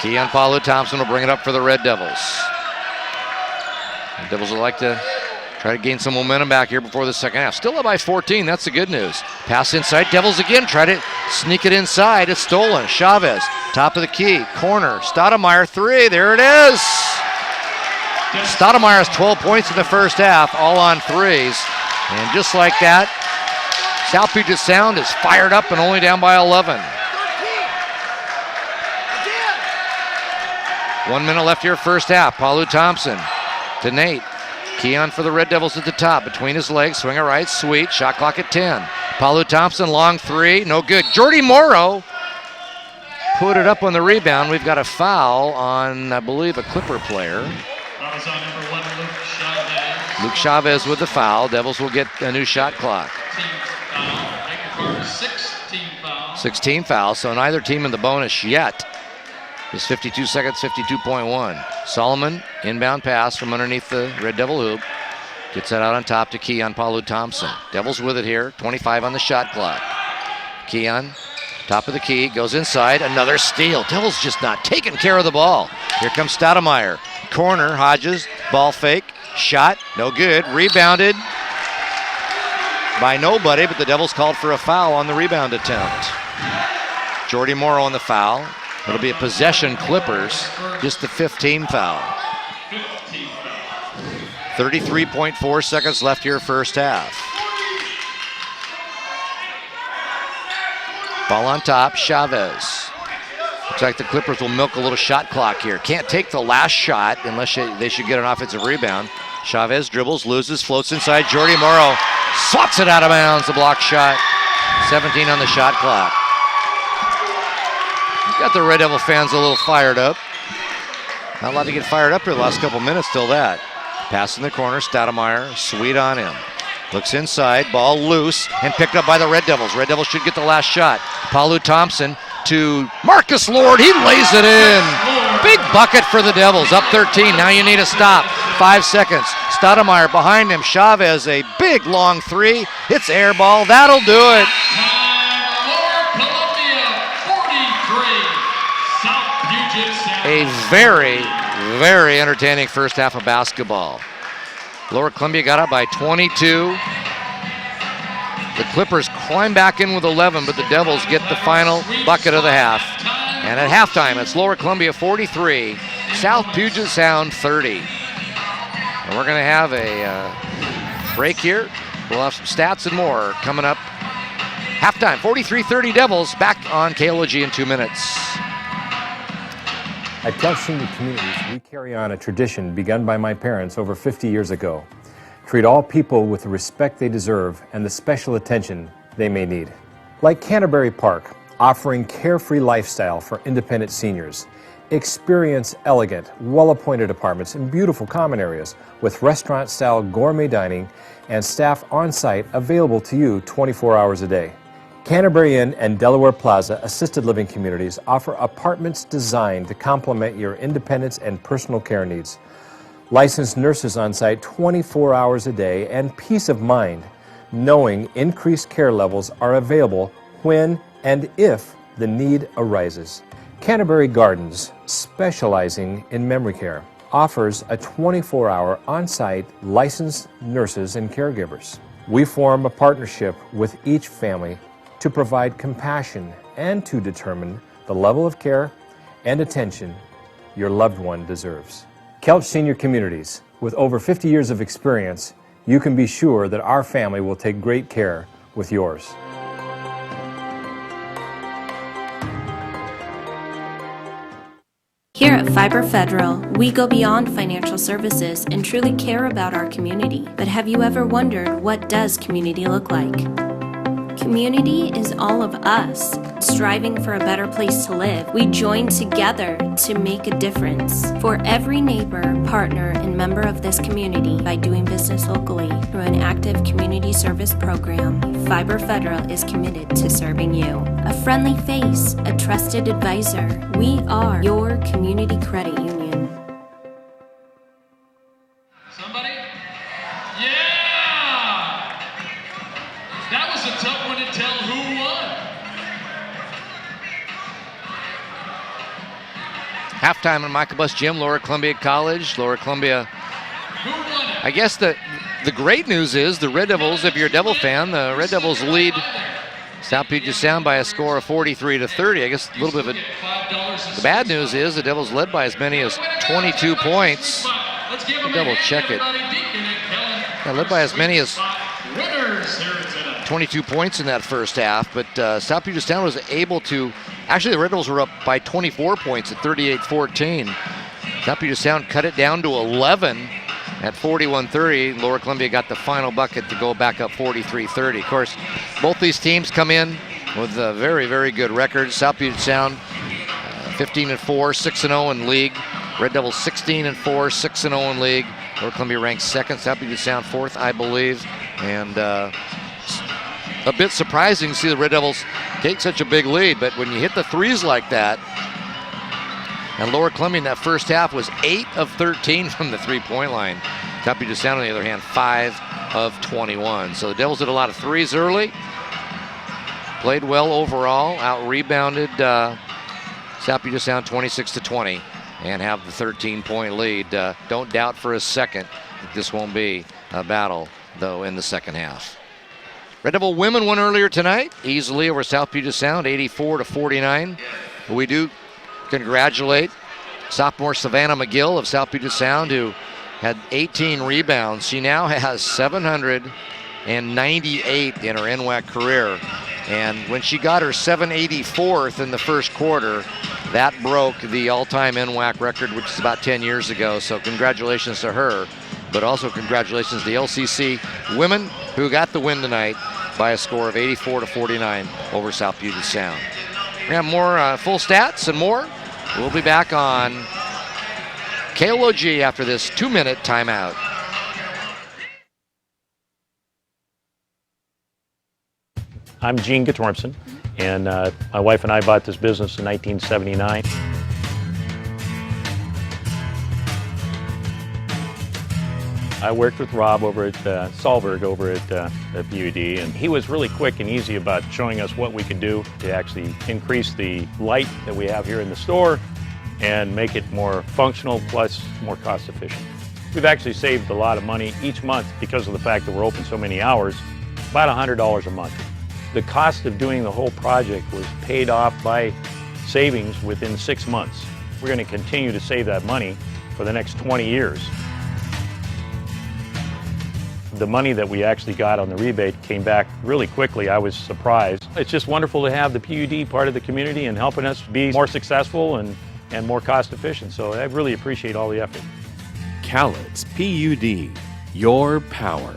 Keon Palu-Thompson will bring it up for the Red Devils. The Devils would like to try to gain some momentum back here before the second half. Still up by 14, that's the good news. Pass inside, Devils again, try to sneak it inside. It's stolen. Chavez, top of the key, corner. Stoudemire 3, there it is. Stoudemire has 12 points in the first half, all on threes. And just like that, South Puget Sound is fired up and only down by 11. 1 minute left here, first half. Paulu Thompson to Nate. Keon for the Red Devils at the top, between his legs, swing it right, sweet, shot clock at 10. Paulu Thompson, long three, no good. Jordy Morrow put it up on the rebound. We've got a foul on, I believe, a Clipper player. Luke Chavez with the foul. Devils will get a new shot clock. 16 fouls, so neither team in the bonus yet. It's 52 seconds, 52.1. Solomon, inbound pass from underneath the Red Devil hoop. Gets that out on top to Keon Paulu Thompson. Devils with it here, 25 on the shot clock. Keon, top of the key, goes inside, another steal. Devils just not taking care of the ball. Here comes Stoudemire. Corner, Hodges, ball fake, shot, no good. Rebounded by nobody, but the Devils called for a foul on the rebound attempt. Jordy Morrow on the foul. It'll be a possession Clippers, just the 15 foul. 33.4 seconds left here, first half. Ball on top, Chavez. Looks like the Clippers will milk a little shot clock here. Can't take the last shot unless they should get an offensive rebound. Chavez dribbles, loses, floats inside. Jordy Morrow swats it out of bounds, a block shot. 17 on the shot clock. Got the Red Devil fans a little fired up. Not allowed to get fired up here the last couple minutes till that. Pass in the corner, Stoudemire, sweet on him. Looks inside, ball loose, and picked up by the Red Devils. Red Devils should get the last shot. Paulu Thompson to Marcus Lord, he lays it in. Big bucket for the Devils, up 13, now you need a stop. 5 seconds, Stoudemire behind him, Chavez, a big long three. It's air ball, that'll do it. A very, very entertaining first half of basketball. Lower Columbia got up by 22. The Clippers climb back in with 11, but the Devils get the final bucket of the half. And at halftime, it's Lower Columbia 43, South Puget Sound 30. And we're going to have a break here. We'll have some stats and more coming up. Halftime, 43-30 Devils, back on KLOG in 2 minutes. At Kelch Senior Communities, we carry on a tradition begun by my parents over 50 years ago. Treat all people with the respect they deserve and the special attention they may need. Like Canterbury Park, offering carefree lifestyle for independent seniors. Experience elegant, well-appointed apartments in beautiful common areas with restaurant-style gourmet dining and staff on-site available to you 24 hours a day. Canterbury Inn and Delaware Plaza assisted living communities offer apartments designed to complement your independence and personal care needs. Licensed nurses on site 24 hours a day and peace of mind knowing increased care levels are available when and if the need arises. Canterbury Gardens, specializing in memory care, offers a 24-hour on-site licensed nurses and caregivers. We form a partnership with each family to provide compassion and to determine the level of care and attention your loved one deserves. Kelch Senior Communities, with over 50 years of experience, you can be sure that our family will take great care with yours. Here at Fiber Federal, we go beyond financial services and truly care about our community. But have you ever wondered, what does community look like? Community is all of us, striving for a better place to live. We join together to make a difference for every neighbor, partner, and member of this community by doing business locally through an active community service program. Fiber Federal is committed to serving you. A friendly face, a trusted advisor. We are your community credit union. Somebody? Yeah! That was a tough one to tell who won. Halftime in Michael Bus Gym, Lower Columbia College. Lower Columbia, I guess the great news is the Red Devils, if you're a Devil fan, the Red Devils lead South Puget Sound by a score of 43-30. I guess a little bit of the bad news is the Devils led by as many as 22 points. Double check it. Yeah, led by as many as 22 points in that first half, but South Puget Sound was able to, actually the Red Devils were up by 24 points at 38-14. South Puget Sound cut it down to 11 at 41-30. Lower Columbia got the final bucket to go back up 43-30. Of course, both these teams come in with very, very good records. South Puget Sound 15-4, 6-0 in league. Red Devils 16-4, 6-0 in league. Lower Columbia ranks second. South Puget Sound fourth, I believe. And a bit surprising to see the Red Devils take such a big lead, but when you hit the threes like that, and Lower Columbia in that first half was 8 of 13 from the three-point line. South Puget Sound, on the other hand, 5 of 21. So the Devils did a lot of threes early, played well overall, out-rebounded South Puget Sound 26-20, and have the 13-point lead. Don't doubt for a second that this won't be a battle, though, in the second half. Red Devil women won earlier tonight, easily over South Puget Sound, 84-49. We do congratulate sophomore Savannah McGill of South Puget Sound, who had 18 rebounds. She now has 798 in her NWAC career. And when she got her 784th in the first quarter, that broke the all-time NWAC record, which is about 10 years ago. So congratulations to her, but also congratulations to the LCC women who got the win tonight by a score of 84-49 over South Puget Sound. We have more full stats and more. We'll be back on KLOG after this 2-minute timeout. I'm Gene Guttormson, and my wife and I bought this business in 1979. I worked with Rob over at Solberg over at PUD, and he was really quick and easy about showing us what we could do to actually increase the light that we have here in the store and make it more functional plus more cost efficient. We've actually saved a lot of money each month because of the fact that we're open so many hours, about $100 a month. The cost of doing the whole project was paid off by savings within 6 months. We're going to continue to save that money for the next 20 years. The money that we actually got on the rebate came back really quickly. I was surprised. It's just wonderful to have the PUD part of the community and helping us be more successful and more cost efficient. So I really appreciate all the effort. Cowlitz PUD, your power.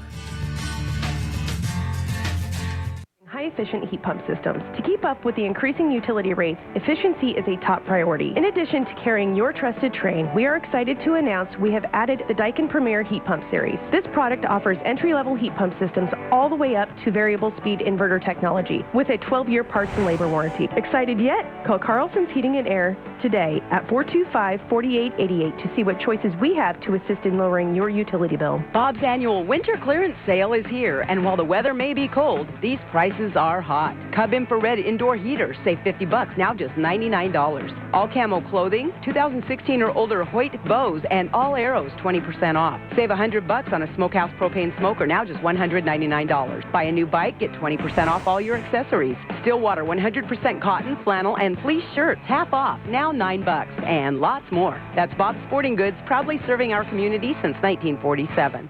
High-efficient heat pump systems. To keep up with the increasing utility rates, efficiency is a top priority. In addition to carrying your trusted Trane, we are excited to announce we have added the Daikin Premier Heat Pump Series. This product offers entry-level heat pump systems all the way up to variable speed inverter technology with a 12-year parts and labor warranty. Excited yet? Call Carlson's Heating and Air today at 425-4888 to see what choices we have to assist in lowering your utility bill. Bob's annual winter clearance sale is here, and while the weather may be cold, these prices are hot. Cub infrared indoor heaters save $50, now just $99. All camo clothing, 2016 or older Hoyt bows, and all arrows 20% off. Save $100 on a Smokehouse propane smoker, now just $199. Buy a new bike, get 20% off all your accessories. Stillwater 100% cotton, flannel, and fleece shirts, half off, now $9, and lots more. That's Bob's Sporting Goods, proudly serving our community since 1947.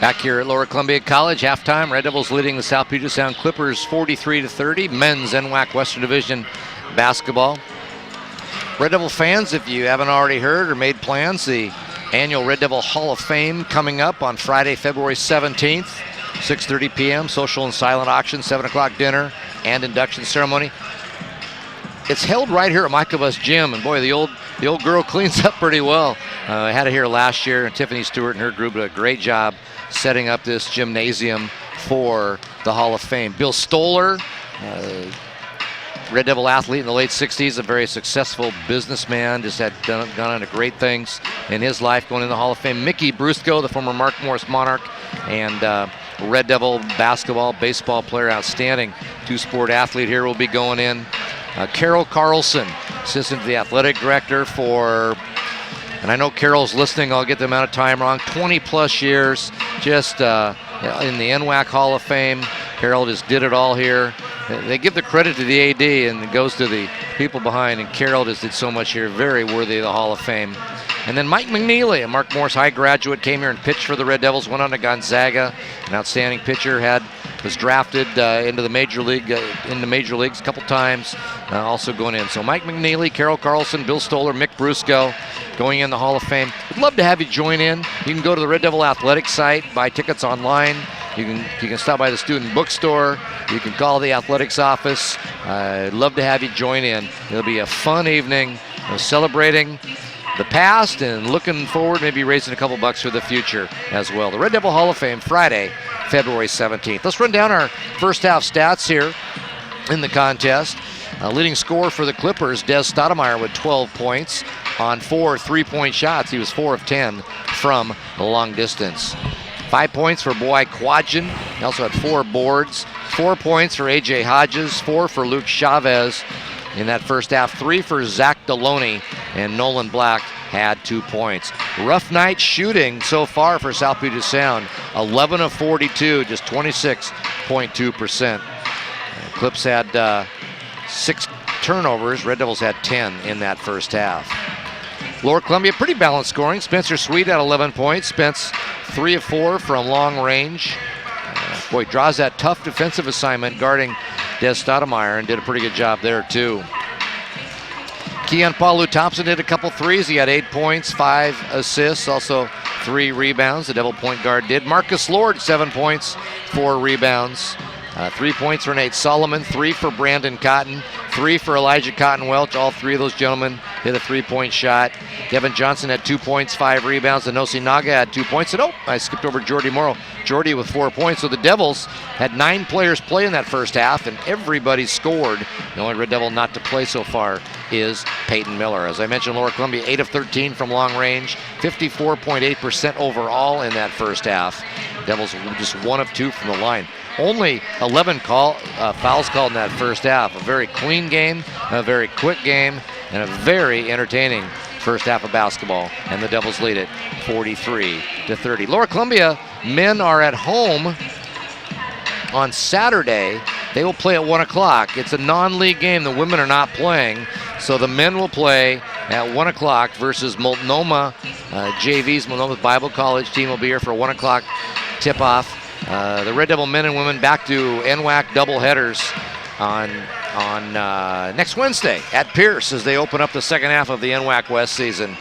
Back here at Lower Columbia College, halftime, Red Devils leading the South Puget Sound Clippers 43-30, men's NWAC Western Division basketball. Red Devil fans, if you haven't already heard or made plans, the annual Red Devil Hall of Fame coming up on Friday, February 17th, 6:30 p.m., social and silent auction, 7 o'clock dinner, and induction ceremony. It's held right here at Micah Bus Gym, and boy, the old girl cleans up pretty well. I had it here last year, and Tiffany Stewart and her group did a great job setting up this gymnasium for the Hall of Fame. Bill Stoller, Red Devil athlete in the late 60s, a very successful businessman, just had gone on to great things in his life, going in the Hall of Fame. Mickey Brusco, the former Mark Morris Monarch, and Red Devil basketball, baseball player, outstanding two-sport athlete here will be going in. Carol Carlson, assistant to the athletic director for, and I know Carol's listening, I'll get the amount of time wrong, 20-plus years just in the NWAC Hall of Fame. Carol just did it all here. They give the credit to the AD, and it goes to the people behind, and Carol just did so much here, very worthy of the Hall of Fame. And then Mike McNeely, a Mark Morris High graduate, came here and pitched for the Red Devils, went on to Gonzaga, an outstanding pitcher, was drafted into major leagues a couple times, also going in. So Mike McNeely, Carol Carlson, Bill Stoller, Mick Brusco going in the Hall of Fame. We'd love to have you join in. You can go to the Red Devil Athletics site, buy tickets online. You can stop by the student bookstore. You can call the athletics office. I'd love to have you join in. It'll be a fun evening celebrating the past and looking forward, maybe raising a couple bucks for the future as well. The Red Devil Hall of Fame, Friday, February 17th. Let's run down our first half stats here in the contest. Leading scorer for the Clippers, Des Stoudemire with 12 points on 4 3-point shots. He was 4 of 10 from the long distance. 5 points for Boy Quadjan. He also had 4 boards. 4 points for A.J. Hodges, 4 for Luke Chavez in that first half. 3 for Zach Deloney, and Nolan Black had 2 points. Rough night shooting so far for South Puget Sound. 11 of 42, just 26.2%. Clips had 6 turnovers. Red Devils had 10 in that first half. Lower Columbia, pretty balanced scoring. Spencer Sweet had 11 points. Spence 3 of 4 from long range. Boy, draws that tough defensive assignment guarding Des Stoudemire and did a pretty good job there too. Keon Paulu Thompson did a couple threes. He had 8 points, 5 assists, also 3 rebounds. The Devil point guard did. Marcus Lord, 7 points, 4 rebounds. 3 points for Nate Solomon, 3 for Brandon Cotton, 3 for Elijah Cotton Welch. All 3 of those gentlemen hit a 3-point shot. Devin Johnson had 2 points, 5 rebounds. Inosi Naga had 2 points. And I skipped over Jordy Morrow. Jordy with 4 points. So the Devils had 9 players play in that first half, and everybody scored. The only Red Devil not to play so far is Peyton Miller. As I mentioned, Lower Columbia 8 of 13 from long range, 54.8% overall in that first half. Devils just 1 of 2 from the line. Only 11 fouls called in that first half. A very clean game, a very quick game, and a very entertaining first half of basketball. And the Devils lead it 43-30. Lower Columbia men are at home on Saturday. They will play at 1 o'clock. It's a non-league game. The women are not playing. So the men will play at 1 o'clock versus Multnomah JV's Multnomah Bible College team will be here for a 1 o'clock tip-off. The Red Devil men and women back to NWAC doubleheaders on next Wednesday at Pierce as they open up the second half of the NWAC West season.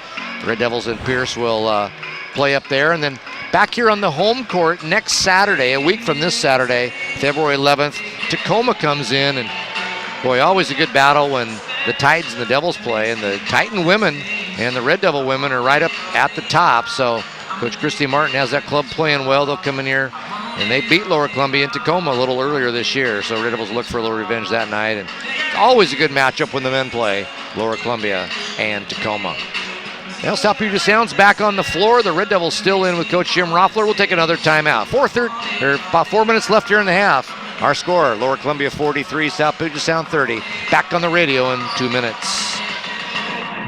Red Devils and Pierce will play up there, and then back here on the home court next Saturday, a week from this Saturday, February 11th, Tacoma comes in, and boy, always a good battle when the Titans and the Devils play, and the Titan women and the Red Devil women are right up at the top. So Coach Christy Martin has that club playing well. They'll come in here, and they beat Lower Columbia in Tacoma a little earlier this year. So Red Devils look for a little revenge that night. And always a good matchup when the men play, Lower Columbia and Tacoma. Now South Puget Sound's back on the floor. The Red Devils still in with Coach Jim Roffler. We'll take another timeout. About 4 minutes left here in the half. Our score, Lower Columbia 43, South Puget Sound 30. Back on the radio in 2 minutes.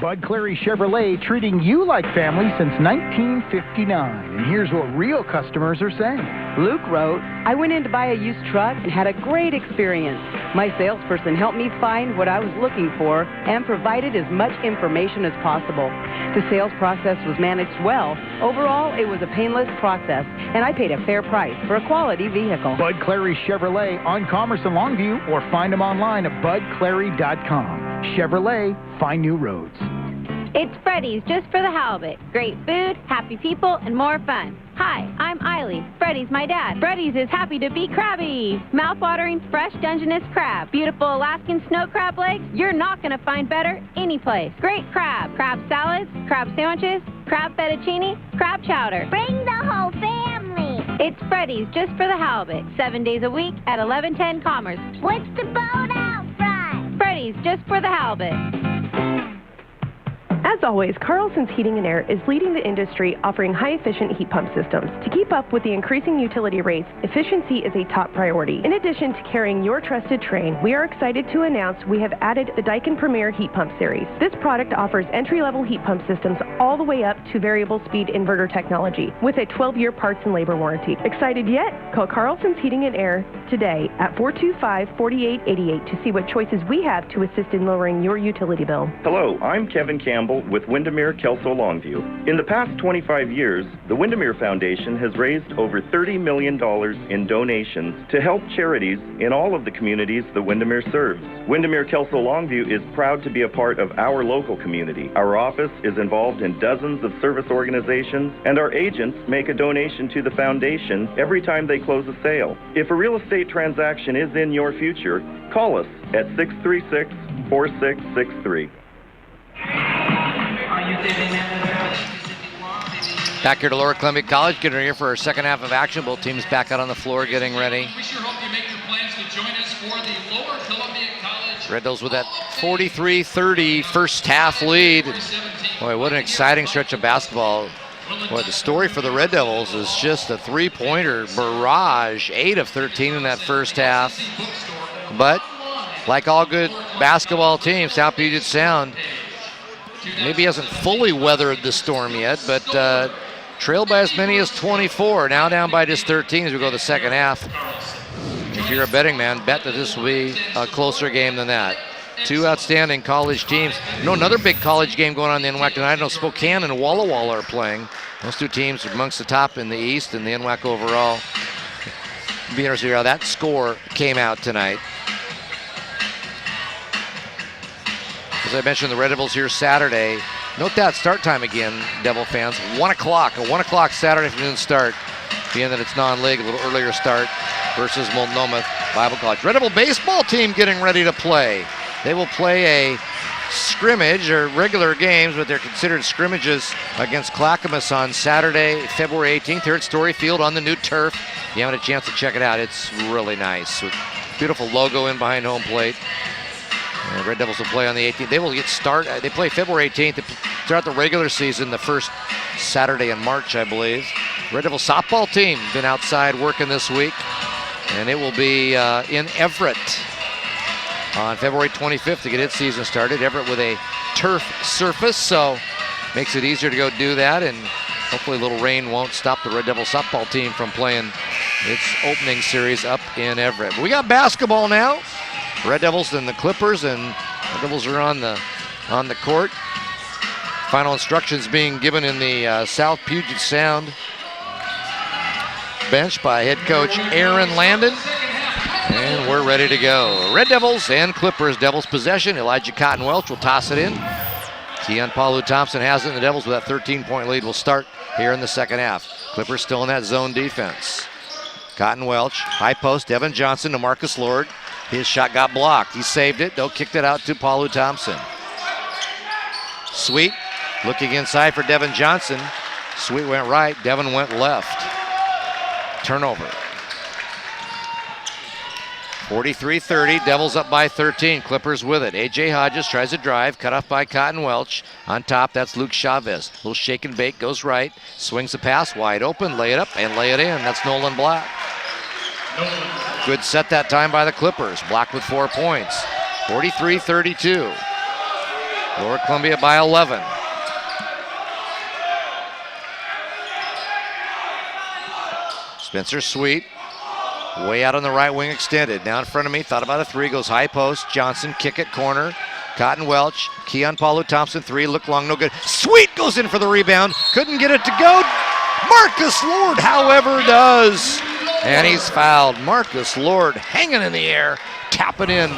Bud Clary Chevrolet, treating you like family since 1959. And here's what real customers are saying. Luke wrote, I went in to buy a used truck and had a great experience. My salesperson helped me find what I was looking for and provided as much information as possible. The sales process was managed well. Overall, it was a painless process, and I paid a fair price for a quality vehicle. Bud Clary Chevrolet on Commerce and Longview, or find them online at budclary.com. Chevrolet, find new roads. It's Freddy's just for the halibut. Great food, happy people, and more fun. Hi, I'm Eiley. Freddy's my dad. Freddy's is happy to be crabby. Mouth-watering, fresh Dungeness crab. Beautiful Alaskan snow crab legs. You're not going to find better anyplace. Great crab. Crab salads, crab sandwiches, crab fettuccine, crab chowder. Bring the whole family. It's Freddy's just for the halibut. 7 days a week at 1110 Commerce. What's the boat out front? Freddy's just for the halibut. As always, Carlson's Heating and Air is leading the industry, offering high-efficient heat pump systems. To keep up with the increasing utility rates, efficiency is a top priority. In addition to carrying your trusted Trane, we are excited to announce we have added the Daikin Premier Heat Pump Series. This product offers entry-level heat pump systems all the way up to variable speed inverter technology with a 12-year parts and labor warranty. Excited yet? Call Carlson's Heating and Air today at 425-4888 to see what choices we have to assist in lowering your utility bill. Hello, I'm Kevin Campbell with Windermere Kelso Longview. In the past 25 years, the Windermere Foundation has raised over $30 million in donations to help charities in all of the communities the Windermere serves. Windermere Kelso Longview is proud to be a part of our local community. Our office is involved in dozens of service organizations, and our agents make a donation to the foundation every time they close a sale. If a real estate transaction is in your future, call us at 636-4663. Back here to Lower Columbia College, getting ready for our second half of action. Both teams back out on the floor getting ready. We sure hope you make your plans to join us for the Lower Columbia College. Red Devils with that 43-30 first half lead. Boy, what an exciting stretch of basketball. Boy, the story for the Red Devils is just a three-pointer barrage, 8 of 13 in that first half. But like all good basketball teams, South Puget Sound maybe hasn't fully weathered the storm yet, but trailed by as many as 24, now down by just 13 as we go to the second half. If you're a betting man, bet that this will be a closer game than that. Two outstanding college teams. You know, another big college game going on in the NWAC tonight. I know Spokane and Walla Walla are playing. Those two teams are amongst the top in the East and the NWAC overall. Be interested to hear how that score came out tonight. As I mentioned, the Red Devils here Saturday. Note that start time again, Devil fans. 1 o'clock, a 1 o'clock Saturday afternoon start. Being that it's non-league, a little earlier start versus Multnomah Bible College. Red Devil baseball team getting ready to play. They will play a scrimmage, or regular games, but they're considered scrimmages against Clackamas on Saturday, February 18th here at Story Field on the new turf. If you haven't a chance to check it out, it's really nice. With beautiful logo in behind home plate. The Red Devils will play on the 18th. They will get started. They play February 18th to start the regular season, the first Saturday in March, I believe. Red Devil softball team been outside working this week, and it will be in Everett on February 25th to get its season started. Everett with a turf surface, so makes it easier to go do that, and hopefully a little rain won't stop the Red Devil softball team from playing its opening series up in Everett. But we got basketball now. Red Devils and the Clippers, and the Devils are on the court. Final instructions being given in the South Puget Sound bench by head coach Aaron Landon. And we're ready to go. Red Devils and Clippers. Devils possession. Elijah Cotton Welch will toss it in. Keon Paulu Thompson has it, and the Devils with that 13-point lead will start here in the second half. Clippers still in that zone defense. Cotton Welch, high post, Devin Johnson to Marcus Lord. His shot got blocked. He saved it. They'll kick it out to Paulu Thompson. Sweet looking inside for Devin Johnson. Sweet went right. Devin went left. Turnover. 43-30. Devils up by 13. Clippers with it. A.J. Hodges tries to drive. Cut off by Cotton Welch. On top, that's Luke Chavez. Little shake and bake. Goes right. Swings the pass. Wide open. Lay it up and lay it in. That's Nolan Black. Good set that time by the Clippers. Black with 4 points. 43-32. Lower Columbia by 11. Spencer Sweet, way out on the right wing extended. Now in front of me, thought about a three, goes high post. Johnson, kick it, corner. Cotton Welch, Keon Paulu Thompson, three, look long, no good. Sweet goes in for the rebound, couldn't get it to go. Marcus Lord, however, does. And he's fouled. Marcus Lord hanging in the air, tapping in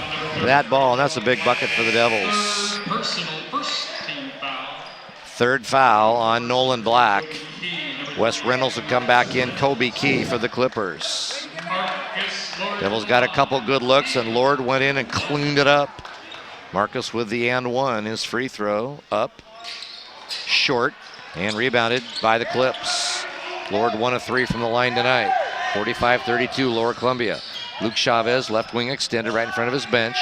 that ball, and that's a big bucket for the Devils. Third foul on Nolan Black. Wes Reynolds will come back in. Kobe Key for the Clippers. Devils got a couple good looks, and Lord went in and cleaned it up. Marcus with the and one. His free throw up, short, and rebounded by the Clips. Lord 1 of 3 from the line tonight. 45-32 Lower Columbia. Luke Chavez, left wing extended right in front of his bench.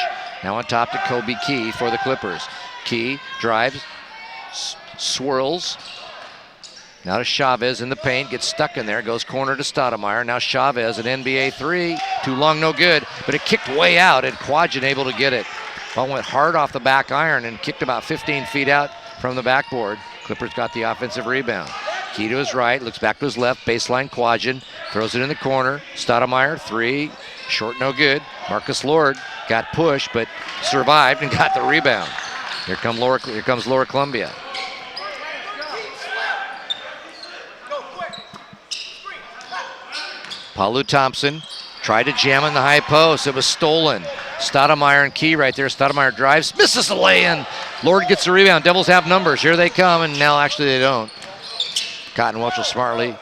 Now on top to Kobe Key for the Clippers. Key drives, swirls. Now to Chavez in the paint, gets stuck in there, goes corner to Stoudemire. Now Chavez, an NBA three, too long, no good, but it kicked way out, and Quadgen able to get it. Ball went hard off the back iron and kicked about 15 feet out from the backboard. Clippers got the offensive rebound. Key to his right, looks back to his left, baseline Quadgen, throws it in the corner. Stoudemire, three, short, no good. Marcus Lord got pushed, but survived and got the rebound. Here comes Lower Columbia. Palu Thompson tried to jam in the high post. It was stolen. Stoudemire and Key right there. Stoudemire drives, misses the lay-in. Lord gets the rebound. Devils have numbers. Here they come, and now actually they don't. Cotton Welch will smartly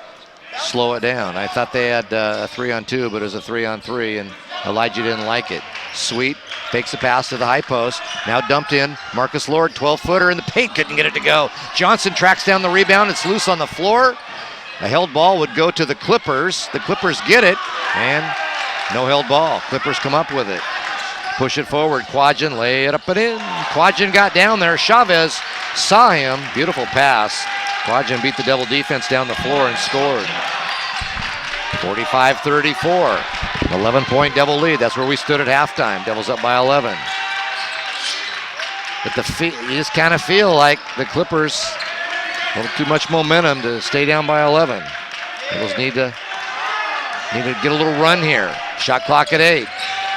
slow it down. I thought they had a 3-on-2, but it was a 3-on-3, and Elijah didn't like it. Sweet fakes the pass to the high post. Now dumped in. Marcus Lord, 12-footer in the paint, couldn't get it to go. Johnson tracks down the rebound. It's loose on the floor. A held ball would go to the Clippers. The Clippers get it, and no held ball. Clippers come up with it. Push it forward. Quadgen, lay it up and in. Quadgen got down there. Chavez saw him. Beautiful pass. Quadgen beat the Devil defense down the floor and scored. 45-34. 11-point Devil lead. That's where we stood at halftime. Devils up by 11. But you just kind of feel like the Clippers, a little too much momentum to stay down by 11. Devils need to get a little run here. Shot clock at 8.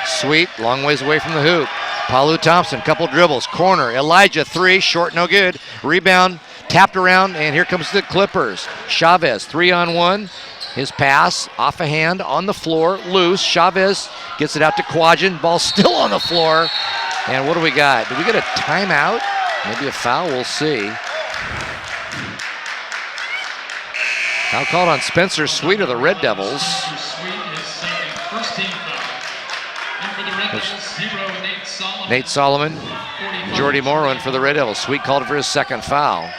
Sweet, long ways away from the hoop. Palu Thompson, couple dribbles, corner. Elijah, 3, short, no good. Rebound, tapped around, and here comes the Clippers. Chavez, 3-on-1. His pass, off a hand, on the floor, loose. Chavez gets it out to Quadgen. Ball still on the floor. And what do we got? Did we get a timeout? Maybe a foul, we'll see. Foul called on Spencer Sweet of the Red Devils. Nate Solomon, Jordy Morrow for the Red Devils. Sweet called for his second foul.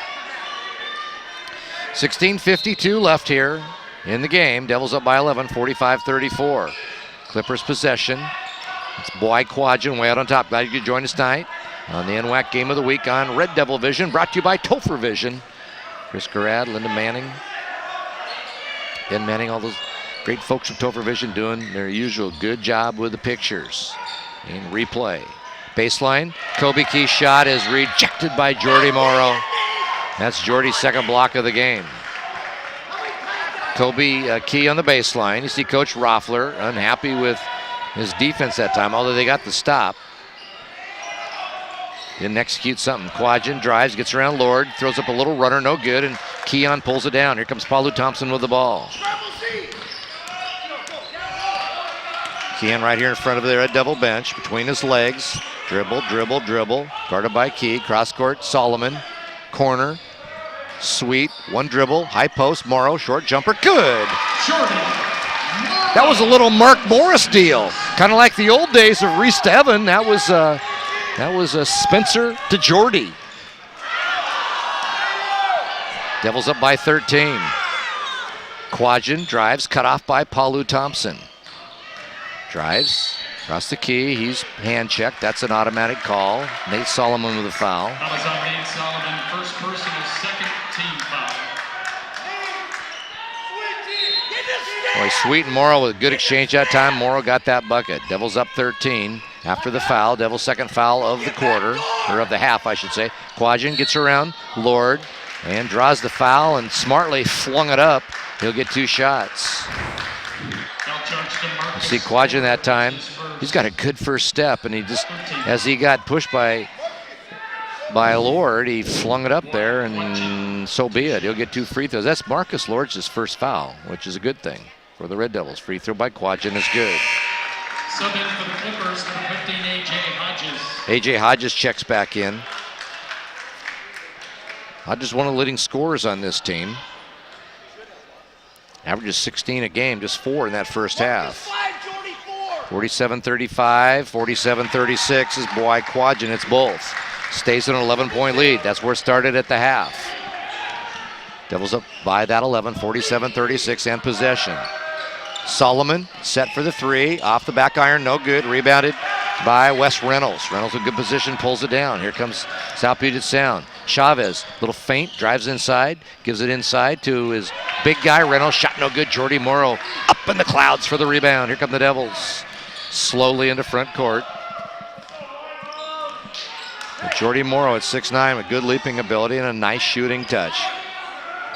16:52 left here in the game. Devils up by 11, 45-34. Clippers possession. It's Boy Quadgen way out on top. Glad you could join us tonight on the NWAC Game of the Week on Red Devil Vision, brought to you by Topher Vision. Chris Garrad, Linda Manning, Ben Manning, all those great folks from Topher Vision doing their usual good job with the pictures. In replay. Baseline, Kobe Key's shot is rejected by Jordy Morrow. That's Jordy's second block of the game. Kobe Key on the baseline. You see Coach Roffler unhappy with his defense that time, although they got the stop. Didn't execute something. Quadgen drives, gets around Lord, throws up a little runner, no good, and Keon pulls it down. Here comes Palu Thompson with the ball. Keon right here in front of the Red Devil bench, between his legs. Dribble, dribble, dribble. Guarded by Key. Cross court, Solomon. Corner. Sweet. One dribble. High post. Morrow. Short jumper. Good. That was a little Mark Morris deal. Kind of like the old days of Reese to Evan. That was a Spencer to Jordy. Devils up by 13. Quadgen drives. Cut off by Palu Thompson. Drives across the key. He's hand checked. That's an automatic call. Nate Solomon with a foul. That was on Nate Solomon, first personal, second team foul. Boy, Sweet and Morrow with a good exchange that time. Morrow got that bucket. Devils up 13 after the foul. Devils' second foul of the quarter, or of the half, I should say. Quadgen gets around Lord and draws the foul and smartly flung it up. He'll get 2 shots. You see Quadgen that time. He's got a good first step, and he just, as he got pushed by Lord, he flung it up there, and so be it. He'll get 2 free throws. That's Marcus Lord's first foul, which is a good thing for the Red Devils. Free throw by Quadgen is good. Sub in for the Clippers, number 15, A.J. Hodges. A.J. Hodges checks back in. Hodges one of the leading scorers on this team. Averages 16 a game, just 4 in that first half. 47-35, 47-36 is Boy Quadgen. It's both. Stays in an 11-point lead. That's where it started at the half. Devils up by that 11, 47-36, and possession. Solomon set for the 3, off the back iron, no good. Rebounded by Wes Reynolds. Reynolds in good position, pulls it down. Here comes South Puget Sound. Chavez, little feint, drives inside, gives it inside to his big guy, Reynolds. Shot no good. Jordy Morrow up in the clouds for the rebound. Here come the Devils. Slowly into front court. Jordy Morrow at 6'9" with good leaping ability and a nice shooting touch.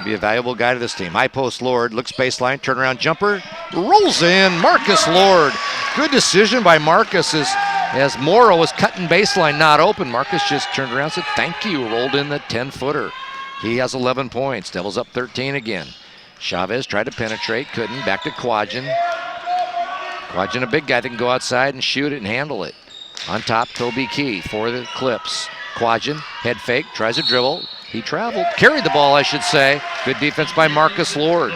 Be a valuable guy to this team. High post Lord, looks baseline, turnaround jumper, rolls in. Marcus Lord. Good decision by Marcus as Morrow was cutting baseline, not open. Marcus just turned around and said, thank you, rolled in the 10-footer. He has 11 points. Devils up 13 again. Chavez tried to penetrate, couldn't. Back to Quadgen. Quadgen, a big guy that can go outside and shoot it and handle it. On top, Toby Key for the Clips. Quadgen, head fake, tries a dribble. He traveled, carried the ball, I should say. Good defense by Marcus Lord.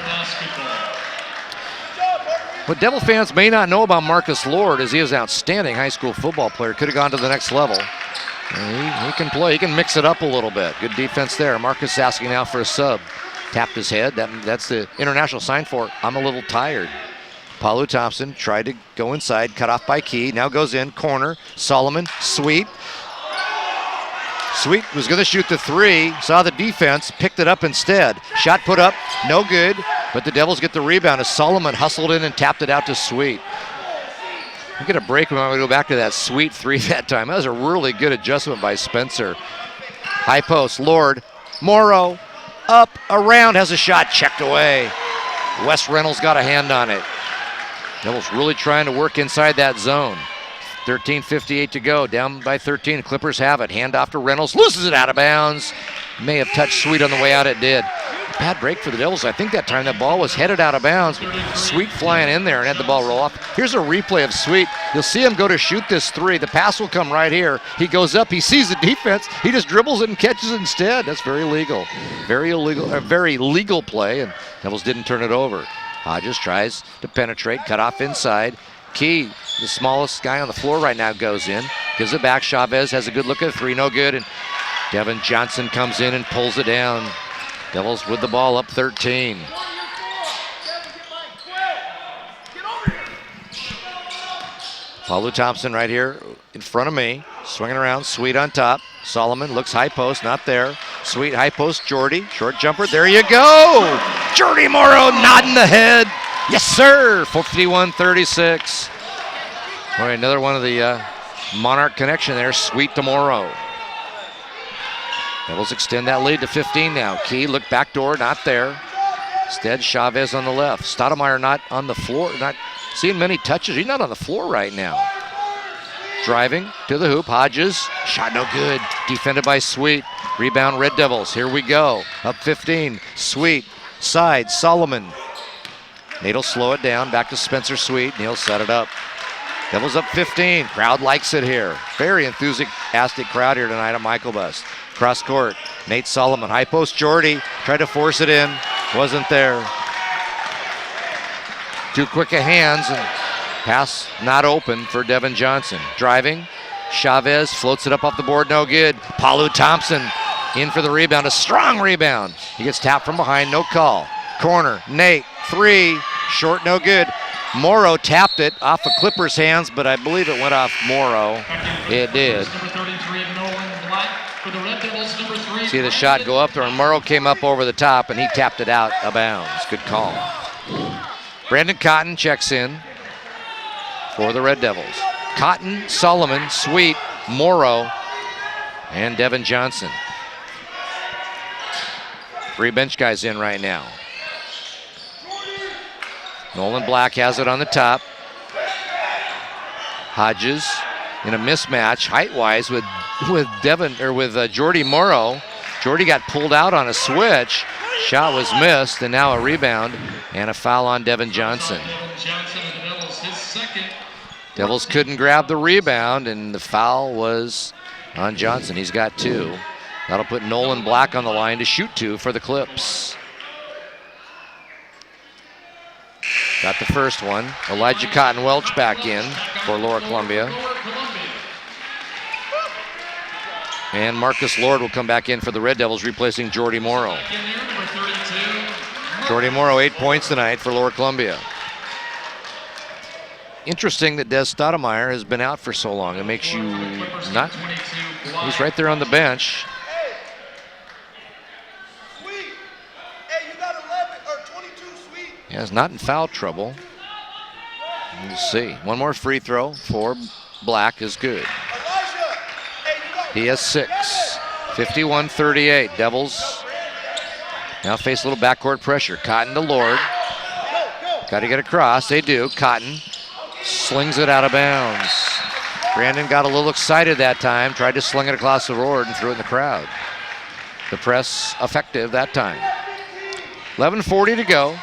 What Devil fans may not know about Marcus Lord is he is an outstanding high school football player. Could have gone to the next level. And he can play, he can mix it up a little bit. Good defense there. Marcus asking now for a sub. Tapped his head, that's the international sign for I'm a little tired. Palu Thompson tried to go inside, cut off by Key, now goes in, corner, Solomon, Sweet. Sweet was gonna shoot the three, saw the defense, picked it up instead. Shot put up, no good, but the Devils get the rebound as Solomon hustled in and tapped it out to Sweet. We get a break when we go back to that Sweet three that time. That was a really good adjustment by Spencer. High post, Lord, Morrow, up, around, has a shot, checked away. Wes Reynolds got a hand on it. Devils really trying to work inside that zone. 13:58 to go, down by 13. Clippers have it. Hand off to Reynolds, loses it out of bounds. May have touched Sweet on the way out, it did. Bad break for the Devils. I think that time that ball was headed out of bounds. Sweet flying in there and had the ball roll off. Here's a replay of Sweet. You'll see him go to shoot this three. The pass will come right here. He goes up, he sees the defense, he just dribbles it and catches it instead. That's very illegal. Very illegal, a very legal play, and Devils didn't turn it over. Hodges tries to penetrate, cut off inside. Key, the smallest guy on the floor right now, goes in, gives it back. Chavez has a good look at the three, no good, and Devin Johnson comes in and pulls it down. Devils with the ball up 13. Palu Thompson right here in front of me, swinging around, Sweet on top. Solomon looks high post, not there. Sweet high post, Jordy, short jumper, there you go! Jordy Morrow nodding the head. Yes, sir, 51-36. All right, another one of the Monarch connection there, Sweet to Morrow. Devils extend that lead to 15 now. Key, look backdoor, not there. Instead, Chavez on the left. Stoudemire not on the floor, not seeing many touches. He's not on the floor right now. Driving to the hoop, Hodges, shot no good. Defended by Sweet. Rebound, Red Devils, here we go. Up 15, Sweet, side, Solomon. Nate'll slow it down, back to Spencer Sweet, and he'll set it up. Devils up 15, crowd likes it here. Very enthusiastic crowd here tonight at Michael Bus. Cross court, Nate Solomon, high post, Jordy, tried to force it in, wasn't there. Too quick of hands, and pass not open for Devin Johnson. Driving, Chavez floats it up off the board, no good. Palu Thompson in for the rebound, a strong rebound. He gets tapped from behind, no call. Corner, Nate, three, short, no good. Morrow tapped it off of Clippers' hands, but I believe it went off Morrow. It did. See the shot go up there, and Morrow came up over the top, and he tapped it out of bounds. Good call. Brandon Cotton checks in for the Red Devils. Cotton, Solomon, Sweet, Morrow, and Devin Johnson. Three bench guys in right now. Nolan Black has it on the top. Hodges in a mismatch height-wise with Jordy Morrow. Jordy got pulled out on a switch. Shot was missed, and now a rebound and a foul on Devin Johnson. Devils couldn't grab the rebound, and the foul was on Johnson. He's got two. That'll put Nolan Black on the line to shoot two for the Clips. Got the first one. Elijah Cotton Welch back in for Lower Columbia. And Marcus Lord will come back in for the Red Devils, replacing Jordy Morrow. Jordy Morrow, 8 points tonight for Lower Columbia. Interesting that Des Stoudemire has been out for so long. It makes you not, he's right there on the bench. Yeah, he's not in foul trouble. Let's see. One more free throw for Black is good. He has 6. 51-38. Devils now face a little backcourt pressure. Cotton to Lord. Got to get across. They do. Cotton slings it out of bounds. Brandon got a little excited that time. Tried to sling it across the board and threw it in the crowd. The press effective that time. 11:40 to go.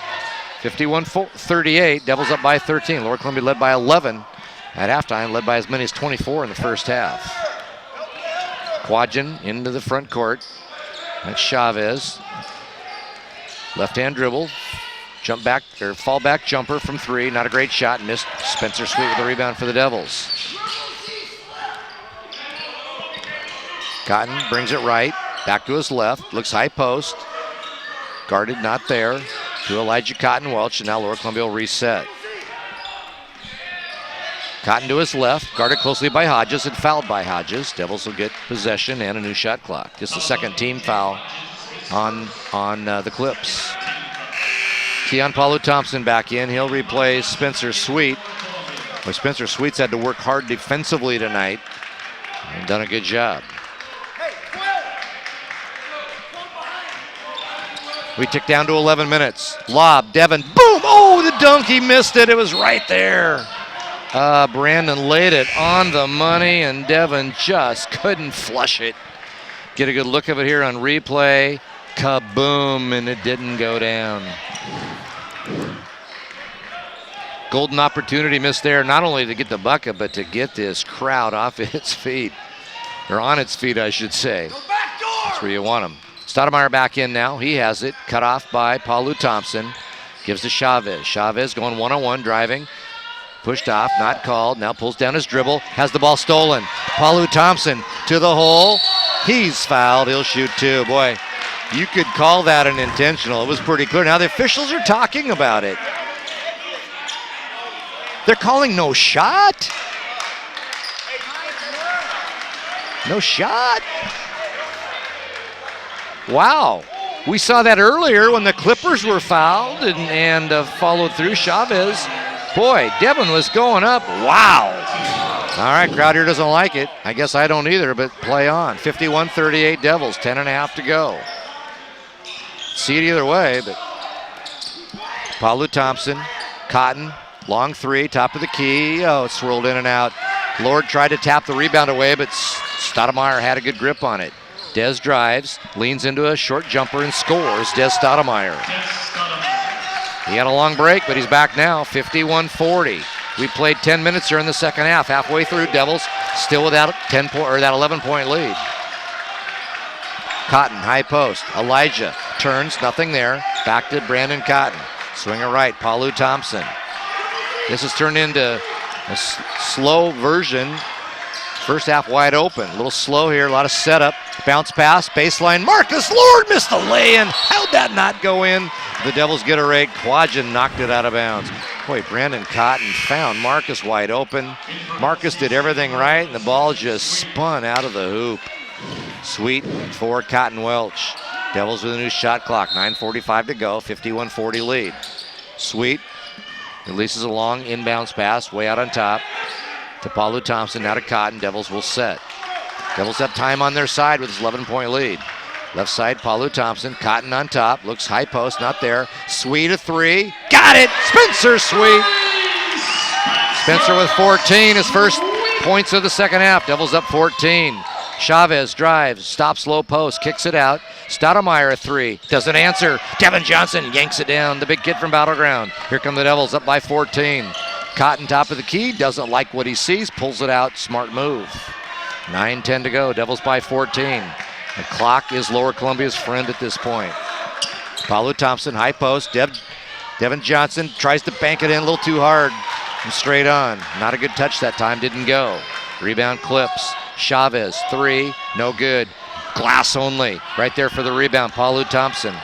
51-38, Devils up by 13. Lower Columbia led by 11 at halftime, led by as many as 24 in the first half. Quadgen into the front court. That's Chavez. Left-hand dribble. Jump back, or fall back jumper from 3. Not a great shot. Missed. Spencer Sweet with the rebound for the Devils. Cotton brings it right. Back to his left. Looks high post. Guarded, not there. To Elijah Cotton Welch, and now Lower Columbia will reset. Cotton to his left, guarded closely by Hodges and fouled by Hodges. Devils will get possession and a new shot clock. Just the second team foul on the Clips. Keon Palu-Thompson back in. He'll replace Spencer Sweet. Well, Spencer Sweet's had to work hard defensively tonight and done a good job. We tick down to 11 minutes. Lob, Devin, boom! Oh, the dunk, he missed it. It was right there. Brandon laid it on the money, and Devin just couldn't flush it. Get a good look of it here on replay. Kaboom, and it didn't go down. Golden opportunity missed there, not only to get the bucket, but to get this crowd off its feet. Or on its feet, I should say. That's where you want them. Stoudemire back in now. He has it. Cut off by Palu-Thompson. Gives to Chavez. Chavez going one-on-one, driving. Pushed off, not called. Now pulls down his dribble. Has the ball stolen. Palu-Thompson to the hole. He's fouled. He'll shoot 2. Boy, you could call that an intentional. It was pretty clear. Now the officials are talking about it. They're calling no shot. No shot. Wow. We saw that earlier when the Clippers were fouled and followed through. Chavez. Boy, Devin was going up. Wow. All right, crowd here doesn't like it. I guess I don't either, but play on. 51-38 Devils, 10.5 to go. See it either way, but Palu-Thompson, Cotton, long 3, top of the key. Oh, it swirled in and out. Lord tried to tap the rebound away, but Stoudemire had a good grip on it. Dez drives, leans into a short jumper and scores. Dez Stoudemire. He had a long break, but he's back now. 51-40. We played 10 minutes here in the second half. Halfway through, Devils still without that 11-point lead. Cotton, high post. Elijah turns, nothing there. Back to Brandon Cotton. Swing it right, Palu-Thompson. This has turned into a slow version. First half wide open. A little slow here, a lot of setup. Bounce pass, baseline. Marcus Lord missed the lay-in. How'd that not go in? The Devils get a rake. Quadgen knocked it out of bounds. Boy, Brandon Cotton found Marcus wide open. Marcus did everything right, and the ball just spun out of the hoop. Sweet for Cotton Welch. Devils with a new shot clock. 9:45 to go. 51-40 lead. Sweet releases a long inbounds pass way out on top to Palu-Thompson. Now to Cotton. Devils will set. Devils have time on their side with his 11-point lead. Left side, Palu-Thompson. Cotton on top. Looks high post, not there. Sweet a 3. Got it! Spencer Sweet. Spencer with 14. His first points of the second half. Devils up 14. Chavez drives, stops low post, kicks it out. Stoudemire a 3. Doesn't answer. Devin Johnson yanks it down. The big kid from Battleground. Here come the Devils up by 14. Cotton top of the key. Doesn't like what he sees. Pulls it out. Smart move. 9:10 to go. Devils by 14. The clock is Lower Columbia's friend at this point. Palu-Thompson, high post. Devin Johnson tries to bank it in a little too hard and straight on. Not a good touch that time, didn't go. Rebound Clips. Chavez, 3, no good. Glass only. Right there for the rebound, Palu-Thompson.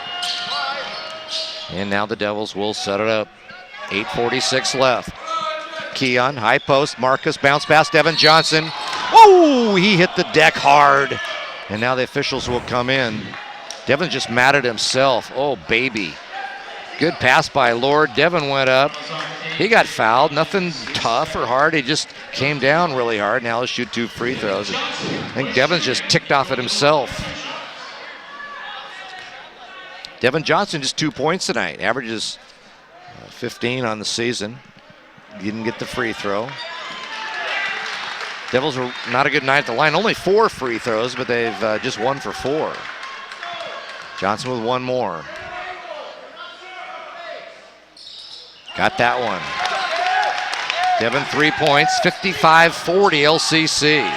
And now the Devils will set it up. 8:46 left. Keon, high post. Marcus, bounce pass, Devin Johnson. Oh, he hit the deck hard. And now the officials will come in. Devin just mad at himself. Oh, baby. Good pass by Lord. Devin went up. He got fouled. Nothing tough or hard. He just came down really hard. Now he'll shoot 2 free throws. I think Devin's just ticked off at himself. Devin Johnson just 2 points tonight. Averages 15 on the season. Didn't get the free throw. Devils were not a good night at the line. Only 4 free throws, but they've just 1 for 4. Johnson with 1 more. Got that one. Devin 3 points, 55-40 LCC.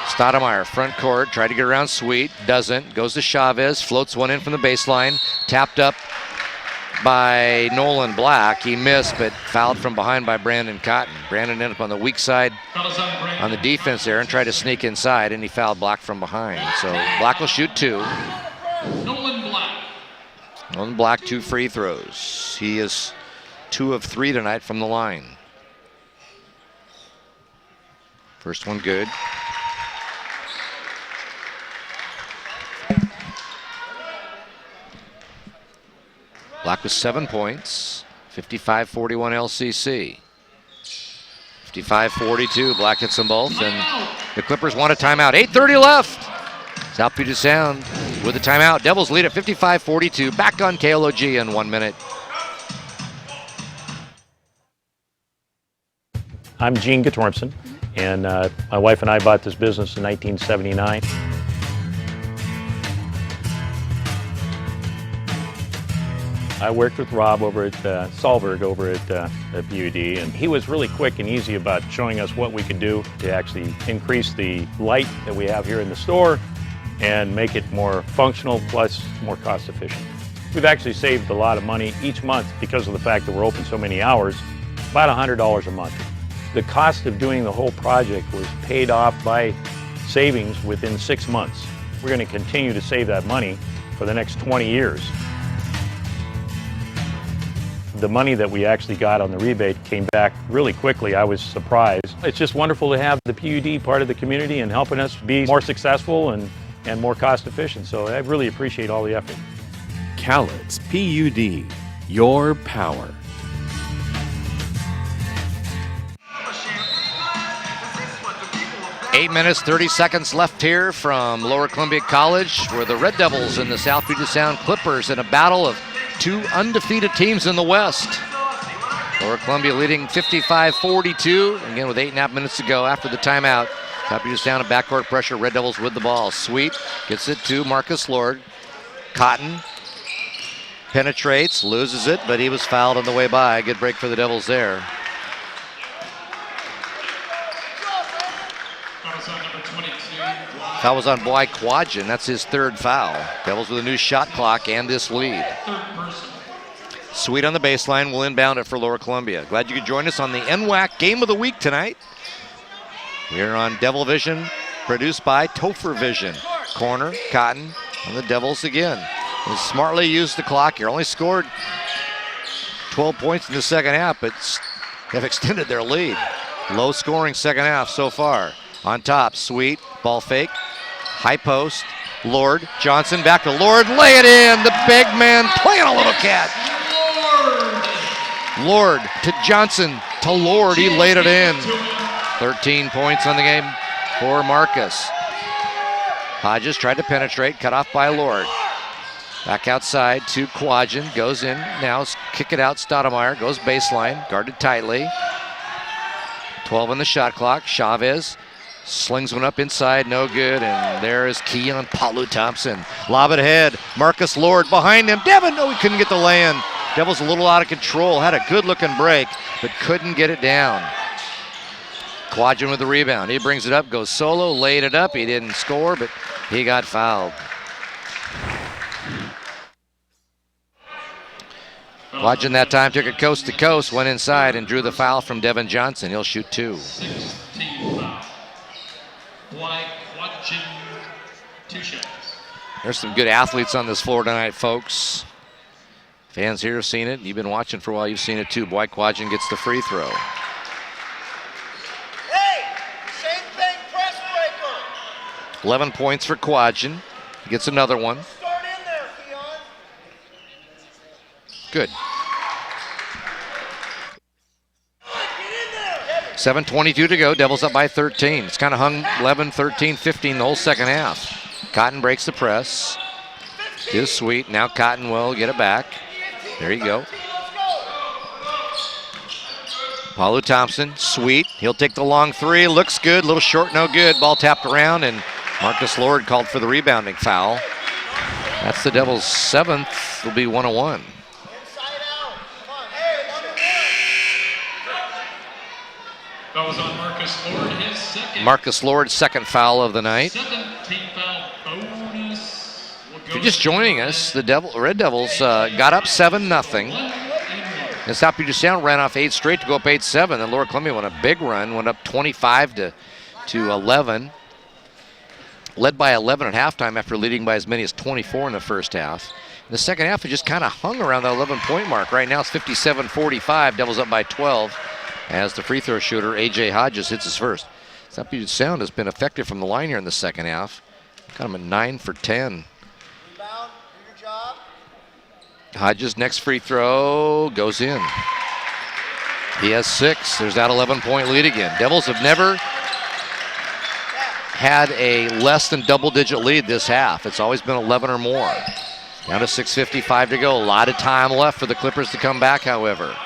Stoudemire, front court, tried to get around Sweet, doesn't. Goes to Chavez, floats one in from the baseline. Tapped up by Nolan Black. He missed, but fouled from behind by Brandon Cotton. Brandon ended up on the weak side on the defense there and tried to sneak inside, and he fouled Black from behind. So Black will shoot 2. Nolan Black, 2 free throws. He is 2 of 3 tonight from the line. First one good. Black with 7 points, 55-41 LCC. 55-42, Black hits them both, and the Clippers want a timeout. 8:30 left. South Puget Sound with a timeout. Devils lead at 55-42. Back on KLOG in 1 minute. I'm Gene Guttormson, and my wife and I bought this business in 1979. I worked with Rob over at Solberg over at PUD, and he was really quick and easy about showing us what we could do to actually increase the light that we have here in the store and make it more functional plus more cost efficient. We've actually saved a lot of money each month because of the fact that we're open so many hours, about $100 a month. The cost of doing the whole project was paid off by savings within 6 months. We're going to continue to save that money for the next 20 years. The money that we actually got on the rebate came back really quickly. I was surprised. It's just wonderful to have the PUD part of the community and helping us be more successful and more cost efficient. So I really appreciate all the effort. Cowlitz PUD, your power. Eight minutes, 30 seconds left here from Lower Columbia College, where the Red Devils and the South Puget Sound Clippers in a battle of 2 undefeated teams in the West. Lower Columbia leading 55-42. Again, with 8.5 minutes to go after the timeout. South Puget Sound and backcourt pressure. Red Devils with the ball. Sweet gets it to Marcus Lord. Cotton penetrates, loses it, but he was fouled on the way by. Good break for the Devils there. Foul was on Boy Quadgen. That's his 3rd foul. Devils with a new shot clock and this lead. Sweet on the baseline will inbound it for Lower Columbia. Glad you could join us on the NWAC Game of the Week tonight. We're on Devil Vision, produced by Topher Vision. Corner, Cotton on the Devils again. They smartly used the clock here. Only scored 12 points in the second half, but have extended their lead. Low scoring second half so far. On top, Sweet, ball fake, high post, Lord, Johnson back to Lord, lay it in, the big man playing a little catch. Lord to Johnson to Lord, he laid it in. 13 points on the game for Marcus. Hodges tried to penetrate, cut off by Lord. Back outside to Quadgen, goes in, now kick it out, Stoudemire, goes baseline, guarded tightly. 12 on the shot clock, Chavez slings one up inside, no good, and there is Keon Palu Thompson. Lob it ahead, Marcus Lord behind him, Devin, no, he couldn't get the lay-in. Devils a little out of control, had a good looking break, but couldn't get it down. Quadgen with the rebound, he brings it up, goes solo, laid it up, he didn't score, but he got fouled. Quadgen that time took it coast to coast, went inside and drew the foul from Devin Johnson. He'll shoot 2. There's some good athletes on this floor tonight, folks. Fans here have seen it. You've been watching for a while. You've seen it too. Boy Quadgen gets the free throw. Hey, same thing, press breaker. 11 points for Quadgen. He gets another one. Start in there, Keon. Good. 7:22 to go. Devils up by 13. It's kind of hung 11, 13, 15 the whole second half. Cotton breaks the press. Is Sweet. Now Cotton will get it back. There you go. Palu Thompson, Sweet. He'll take the long 3. Looks good. A little short, no good. Ball tapped around, and Marcus Lord called for the rebounding foul. That's the Devils' 7th. Will be 101. Marcus Lord, second foul of the night. If you're just joining us, the Red Devils got up 7-0. And South Puget Sound ran off 8 straight to go up 8-7. Then Lower Columbia went a big run, went up 25 to 11. Led by 11 at halftime after leading by as many as 24 in the first half. In the second half, it just kind of hung around the 11-point mark. Right now it's 57-45. Devils up by 12 as the free throw shooter, A.J. Hodges, hits his first. South Puget Sound has been effective from the line here in the second half. Got him at 9 for 10. Hodges' next free throw goes in. He has 6. There's that 11-point lead again. Devils have never had a less than double-digit lead this half. It's always been 11 or more. Down to 6:55 to go. A lot of time left for the Clippers to come back, however.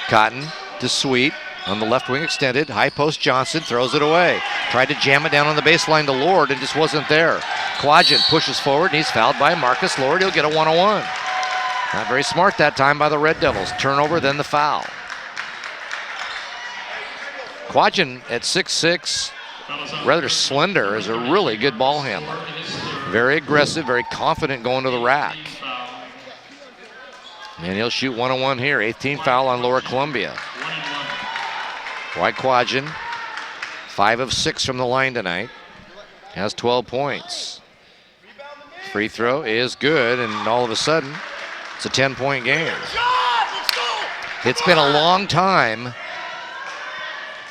Cotton to Sweet on the left wing extended. High post Johnson throws it away. Tried to jam it down on the baseline to Lord and just wasn't there. Quadgen pushes forward and he's fouled by Marcus Lord. He'll get a 1-on-1. Not very smart that time by the Red Devils. Turnover, then the foul. Quadgen at 6'6", rather slender, is a really good ball handler. Very aggressive, very confident going to the rack. And he'll shoot 1-on-1 here. 18th foul on Lower Columbia. Dwight Quadgen, 5 of 6 from the line tonight. Has 12 points. Free throw is good, and all of a sudden, it's a 10-point game. It's been a long time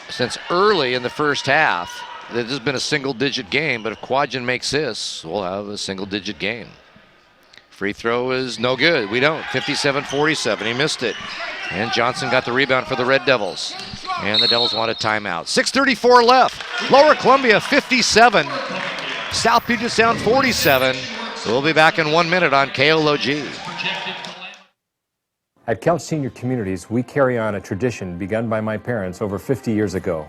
since early in the first half that there's been a single-digit game, but if Quadgen makes this, we'll have a single-digit game. Free throw is no good. We don't. 57-47. He missed it. And Johnson got the rebound for the Red Devils. And the Devils want a timeout. 6:34 left. Lower Columbia 57. South Puget Sound 47. We'll be back in 1 minute on KLOG. At Couch Senior Communities, we carry on a tradition begun by my parents over 50 years ago.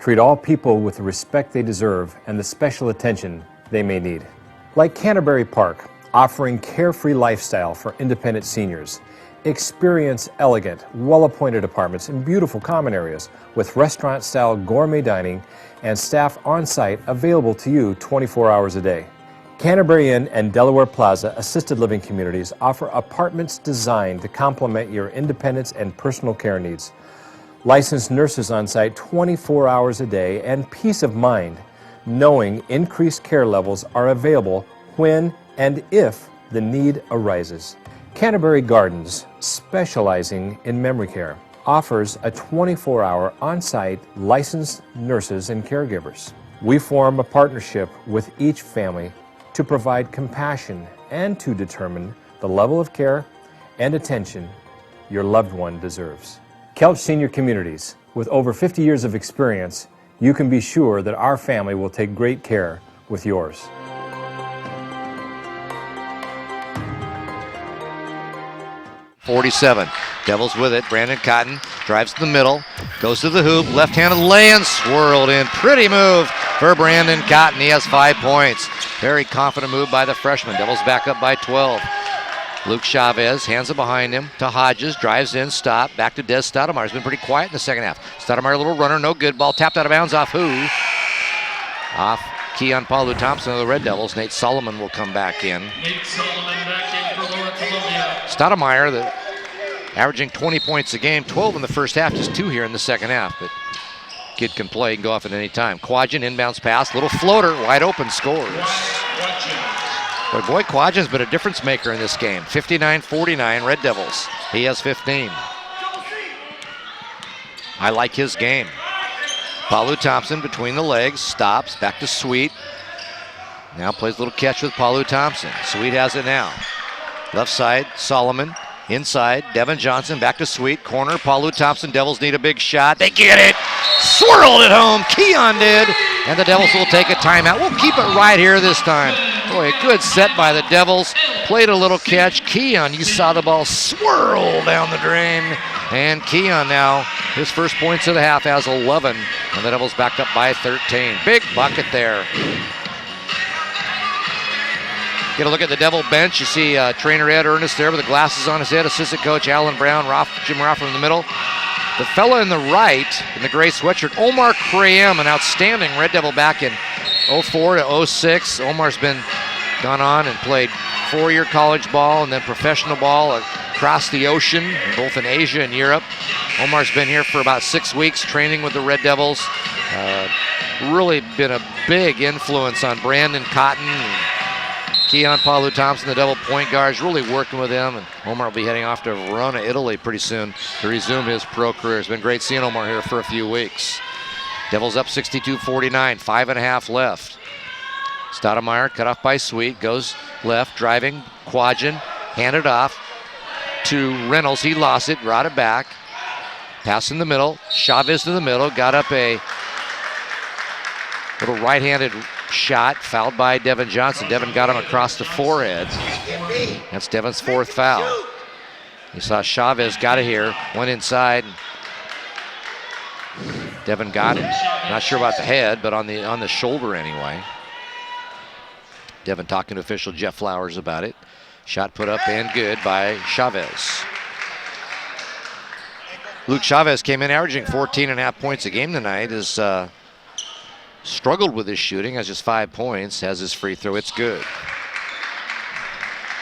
Treat all people with the respect they deserve and the special attention they may need. Like Canterbury Park, offering carefree lifestyle for independent seniors. Experience elegant, well-appointed apartments in beautiful common areas with restaurant-style gourmet dining and staff on-site available to you 24 hours a day. Canterbury Inn and Delaware Plaza assisted living communities offer apartments designed to complement your independence and personal care needs. Licensed nurses on site 24 hours a day and peace of mind knowing increased care levels are available when and if the need arises. Canterbury Gardens, specializing in memory care, offers a 24-hour on-site licensed nurses and caregivers. We form a partnership with each family to provide compassion and to determine the level of care and attention your loved one deserves. Couch Senior Communities, with over 50 years of experience, you can be sure that our family will take great care with yours. .47. Devils with it. Brandon Cotton drives to the middle, goes to the hoop, left-handed lay and swirled in. Pretty move for Brandon Cotton. He has 5 points. Very confident move by the freshman. Devils back up by 12. Luke Chavez hands it behind him to Hodges, drives in, stop, back to Des Stoudemire. He's been pretty quiet in the second half. Stoudemire, a little runner, no good. Ball tapped out of bounds off who? Off Keon Paulu Thompson of the Red Devils. Nate Solomon will come back in. Nate Solomon back in for Lower Columbia. Stoudemire, averaging 20 points a game, 12 in the first half, just 2 here in the second half. But kid can play, can go off at any time. Quadgen, inbounds pass, little floater, wide open, scores. Boy, Quadgen's been a difference maker in this game. 59-49, Red Devils. He has 15. I like his game. Paulu Thompson between the legs, stops, back to Sweet. Now plays a little catch with Paulu Thompson. Sweet has it now. Left side, Solomon. Inside, Devin Johnson, back to Sweet. Corner, Paulu Thompson. Devils need a big shot. They get it. Swirled it home. Keon did. And the Devils will take a timeout. We'll keep it right here this time. Boy, a good set by the Devils. Played a little catch. Keon, you saw the ball swirl down the drain. And Keon now, his first points of the half, has 11. And the Devils back up by 13. Big bucket there. Get a look at the Devil bench. You see trainer Ed Ernest there with the glasses on his head. Assistant coach Alan Brown, Jim Rothman in the middle. the fella in the right, in the gray sweatshirt, Omar Cram, an outstanding Red Devil back in 04 to 06. Omar's gone on and played 4-year college ball and then professional ball across the ocean, both in Asia and Europe. Omar's been here for about 6 weeks training with the Red Devils. Really been a big influence on Brandon Cotton and Keon Palu-Thompson, the Devil point guards, really working with him. And Omar will be heading off to Verona, Italy pretty soon to resume his pro career. It's been great seeing Omar here for a few weeks. Devils up 62-49, 5.5 left. Stoudemire cut off by Sweet, goes left, driving, Quadgen, handed off to Reynolds. He lost it, brought it back. Pass in the middle, Chavez to the middle, got up a little right-handed shot, fouled by Devin Johnson. Devin got him across the forehead. That's Devin's 4th foul. You saw Chavez got it here, went inside. Devin got it. Not sure about the head, but on the shoulder anyway. Devin talking to official Jeff Flowers about it. Shot put up and good by Chavez. Luke Chavez came in averaging 14.5 points a game tonight. Has struggled with his shooting, has just 5 points, has his free throw, it's good.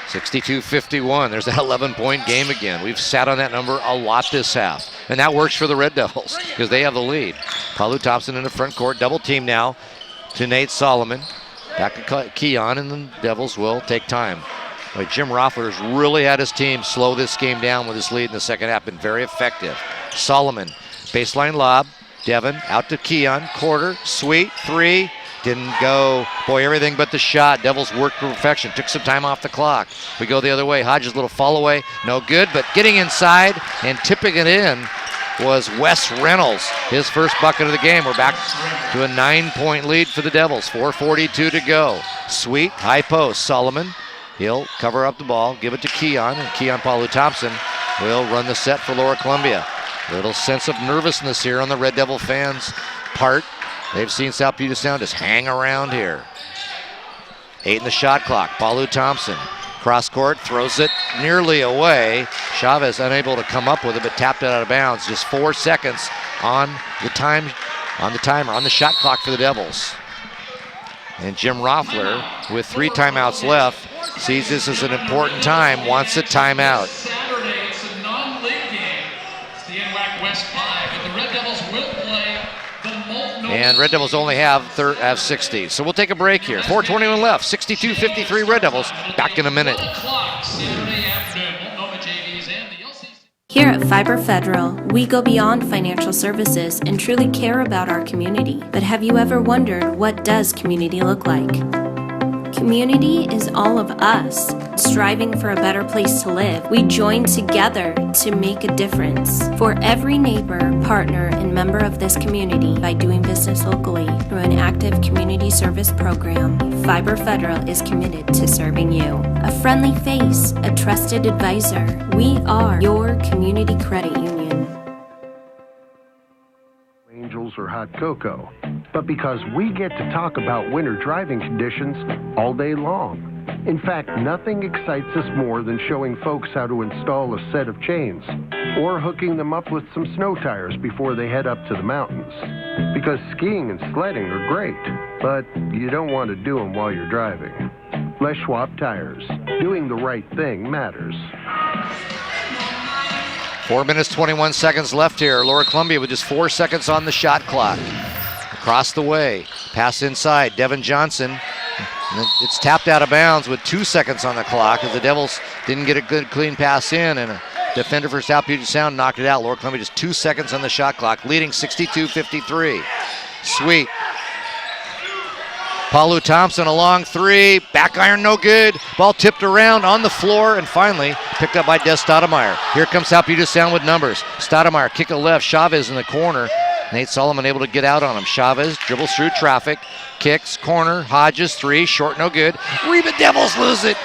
62-51, there's that 11-point game again. We've sat on that number a lot this half, and that works for the Red Devils because they have the lead. Palu-Thompson in the front court, double team now to Nate Solomon. Back to Keon, and the Devils will take time. But Jim Roffler's really had his team slow this game down with his lead in the second half, been very effective. Solomon, baseline lob, Devin out to Keon, quarter, Sweet, 3, didn't go. Boy, everything but the shot. Devils worked to perfection, took some time off the clock. We go the other way, Hodges' little fall away, no good, but getting inside and tipping it in was Wes Reynolds, his first bucket of the game. We're back to a 9-point lead for the Devils, 4:42 to go. Sweet, high post, Solomon, he'll cover up the ball, give it to Keon, and Keon Palu-Thompson will run the set for Lower Columbia. Little sense of nervousness here on the Red Devil fans' part. They've seen South Puget Sound just hang around here. 8 in the shot clock. Palu-Thompson, cross court, throws it nearly away. Chavez unable to come up with it, but tapped it out of bounds. Just 4 seconds on the timer, on the shot clock for the Devils. And Jim Roffler, with 3 timeouts left, sees this as an important time, wants a timeout. Saturday, it's a non-league game. It's the NWAC West 5, but the Red Devils will play the Molten. And Red Devils only have 60. So we'll take a break here. 4:21 left, 62-53 Red Devils. Back in a minute. Saturday afternoon, Multnomah JVs and the LCC. Here at Fiber Federal, we go beyond financial services and truly care about our community. But have you ever wondered, what does community look like? Community is all of us, striving for a better place to live. We join together to make a difference for every neighbor, partner, and member of this community by doing business locally through an active community service program. Fiber Federal is committed to serving you. A friendly face, a trusted advisor. We are your community credit union. Angels or hot cocoa, but because we get to talk about winter driving conditions all day long. In fact, nothing excites us more than showing folks how to install a set of chains or hooking them up with some snow tires before they head up to the mountains. Because skiing and sledding are great, but you don't want to do them while you're driving. Les Schwab Tires. Doing the right thing matters. 4 minutes, 21 seconds left here. Lower Columbia with just 4 seconds on the shot clock. Across the way, pass inside, Devin Johnson. It's tapped out of bounds with 2 seconds on the clock as the Devils didn't get a good clean pass in, and a defender for South Puget Sound knocked it out. Lower Columbia just 2 seconds on the shot clock, leading 62-53. Sweet. Palu-Thompson, a long 3, back iron no good. Ball tipped around on the floor and finally picked up by Des Stoudemire. Here comes South Puget Sound with numbers. Stoudemire, kick it left, Chavez in the corner. Nate Solomon able to get out on him. Chavez dribbles through traffic, kicks, corner, Hodges 3, short no good. Reba Devils lose it.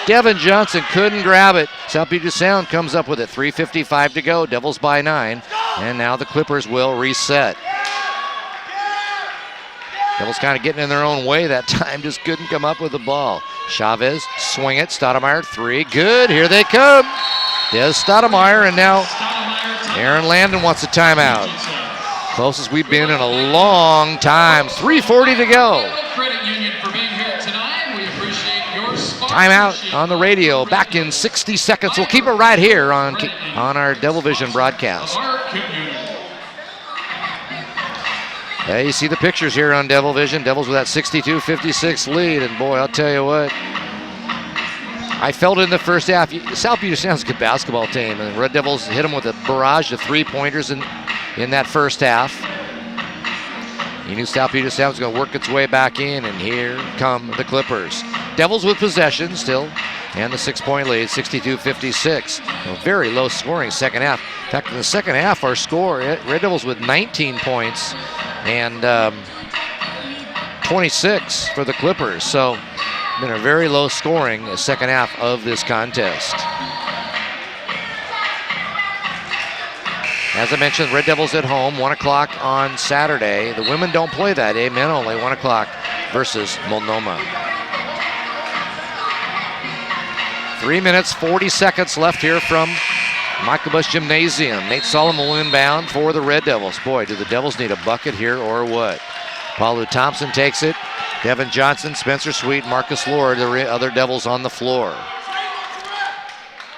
Devin Johnson couldn't grab it. South Puget Sound comes up with it, 3:55 to go, Devils by 9. And now the Clippers will reset. Devils kind of getting in their own way that time, just couldn't come up with the ball. Chavez, swing it, Stoudemire 3, good, here they come. Des Stoudemire, and now Aaron Landon wants a timeout. Closest we've been in a long time. 3:40 to go. Timeout on the radio. Back in 60 seconds. We'll keep it right here on our Devil Vision broadcast. Yeah, you see the pictures here on Devil Vision. Devils with that 62-56 lead. And boy, I'll tell you what, I felt it in the first half. South Puget Sound's a good basketball team, and the Red Devils hit them with a barrage of three-pointers in that first half. You knew South Puget Sound was going to work its way back in, and here come the Clippers. Devils with possession still, and the 6-point lead, 62-56. A very low scoring second half. In fact, in the second half, our score, Red Devils with 19 points and 26 for the Clippers. So, been a very low scoring second half of this contest. As I mentioned, Red Devils at home, 1 o'clock on Saturday. The women don't play that day, men only, 1 o'clock versus Multnomah. 3 minutes, 40 seconds left here from Michaelbus Gymnasium. Nate Solomon will inbound for the Red Devils. Boy, do the Devils need a bucket here or what? Paulu Thompson takes it. Devin Johnson, Spencer Sweet, Marcus Lord, the other Devils on the floor.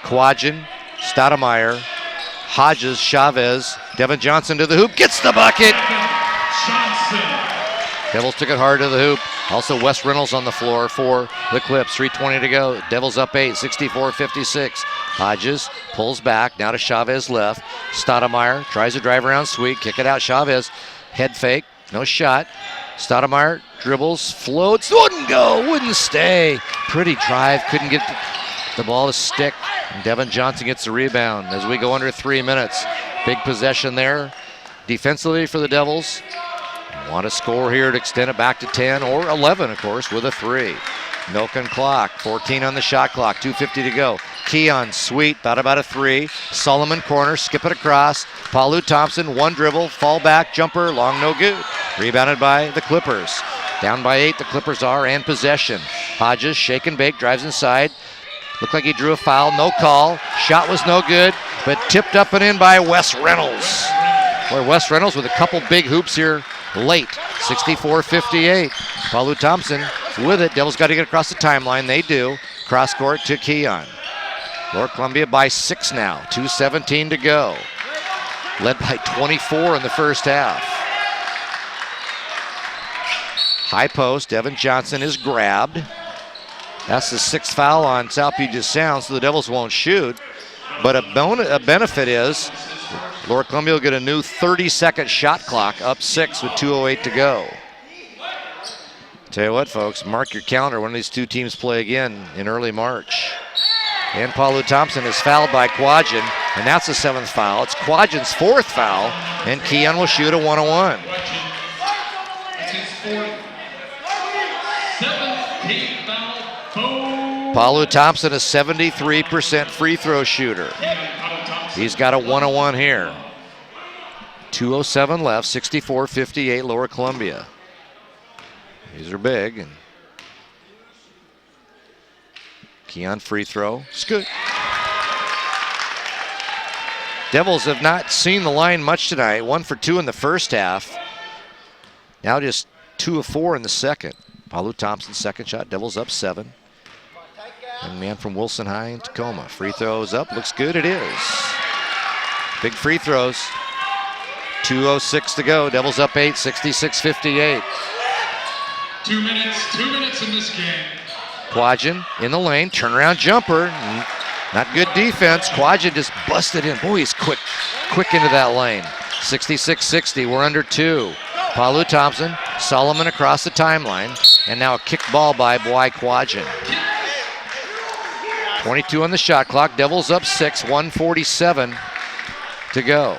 Quadgen, Stoudemire, Hodges, Chavez, Devin Johnson to the hoop, gets the bucket! Devils took it hard to the hoop. Also Wes Reynolds on the floor for the Clips. 3:20 to go. Devils up 8, 64-56. Hodges pulls back, now to Chavez left. Stoudemire tries to drive around Sweet, kick it out. Chavez, head fake, no shot. Stoudemire dribbles, floats, wouldn't go, wouldn't stay. Pretty drive, couldn't get the ball to stick. And Devin Johnson gets the rebound as we go under 3 minutes. Big possession there defensively for the Devils. Want to score here to extend it back to 10 or 11, of course, with a 3. Milking clock, 14 on the shot clock, 2:50 to go. Keon, Sweet, thought about a 3. Solomon corner, skip it across. Paulu Thompson, one dribble, fall back, jumper, long, no good. Rebounded by the Clippers. Down by 8, the Clippers are, and possession. Hodges, shake and bake, drives inside. Looked like he drew a foul, no call. Shot was no good, but tipped up and in by Wes Reynolds. Boy, Wes Reynolds with a couple big hoops here late, 64-58. Paulu Thompson with it. Devils got to get across the timeline. They do. Cross court to Keon. Lower Columbia by 6 now. 2:17 to go. Led by 24 in the first half. High post. Devin Johnson is grabbed. That's the 6th foul on South Puget Sound, so the Devils won't shoot. But a benefit is Lower Columbia will get a new 30-second shot clock, up 6 with 2:08 to go. Tell you what, folks, mark your calendar. One of these two teams play again in early March. And Paulu Thompson is fouled by Quadgen, and that's the 7th foul. It's Quadgen's 4th foul, and Keon will shoot a 1-on-1. Paulu Thompson, a 73% free throw shooter. He's got a 1-on-1 here. 2:07 left, 64-58 Lower Columbia. These are big. And Keon free throw. It's good. Devils have not seen the line much tonight. 1 for 2 in the first half. Now just 2 of 4 in the second. Paulu Thompson, second shot. Devils up 7. Young man from Wilson High in Tacoma. Free throws up. Looks good. It is. Big free throws. 2:06 to go. Devils up 8, 66-58. 2 minutes in this game. Quadgen in the lane. Turnaround jumper. Not good defense. Quadgen just busted in. Boy, he's quick into that lane. 66-60. We're under 2. Paulu Thompson. Solomon across the timeline. And now a kick ball by Bwai Quadgen. 22 on the shot clock. Devils up 6, 1:47 to go.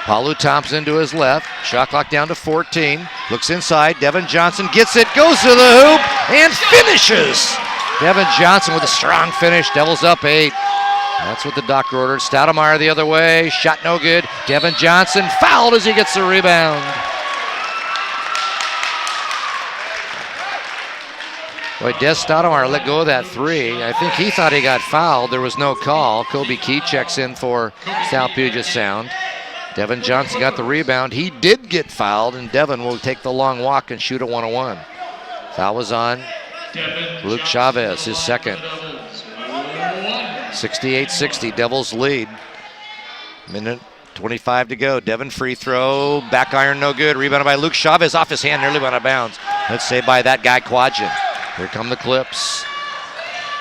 Paulu Thompson to his left. Shot clock down to 14. Looks inside. Devin Johnson gets it, goes to the hoop, and finishes. Devin Johnson with a strong finish. Devils up 8. That's what the doctor ordered. Stoudemire the other way. Shot no good. Devin Johnson fouled as he gets the rebound. Boy, Des Stoudemire let go of that three. I think he thought he got fouled. There was no call. Kobe Key checks in for South Puget Sound. Devin Johnson got the rebound. He did get fouled, and Devin will take the long walk and shoot a 1-on-1. Foul was on Luke Chavez, his second. 68-60, Devils lead. Minute 25 to go. Devin free throw, back iron no good. Rebounded by Luke Chavez, off his hand, nearly went out of bounds. Let's say by that guy Quadgen. Here come the Clips.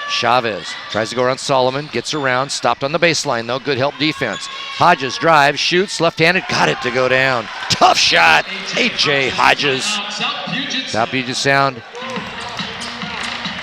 Chavez tries to go around Solomon, gets around, stopped on the baseline though, good help defense. Hodges drives, shoots, left-handed, got it to go down. Tough shot, A.J. Hodges. South Puget Sound.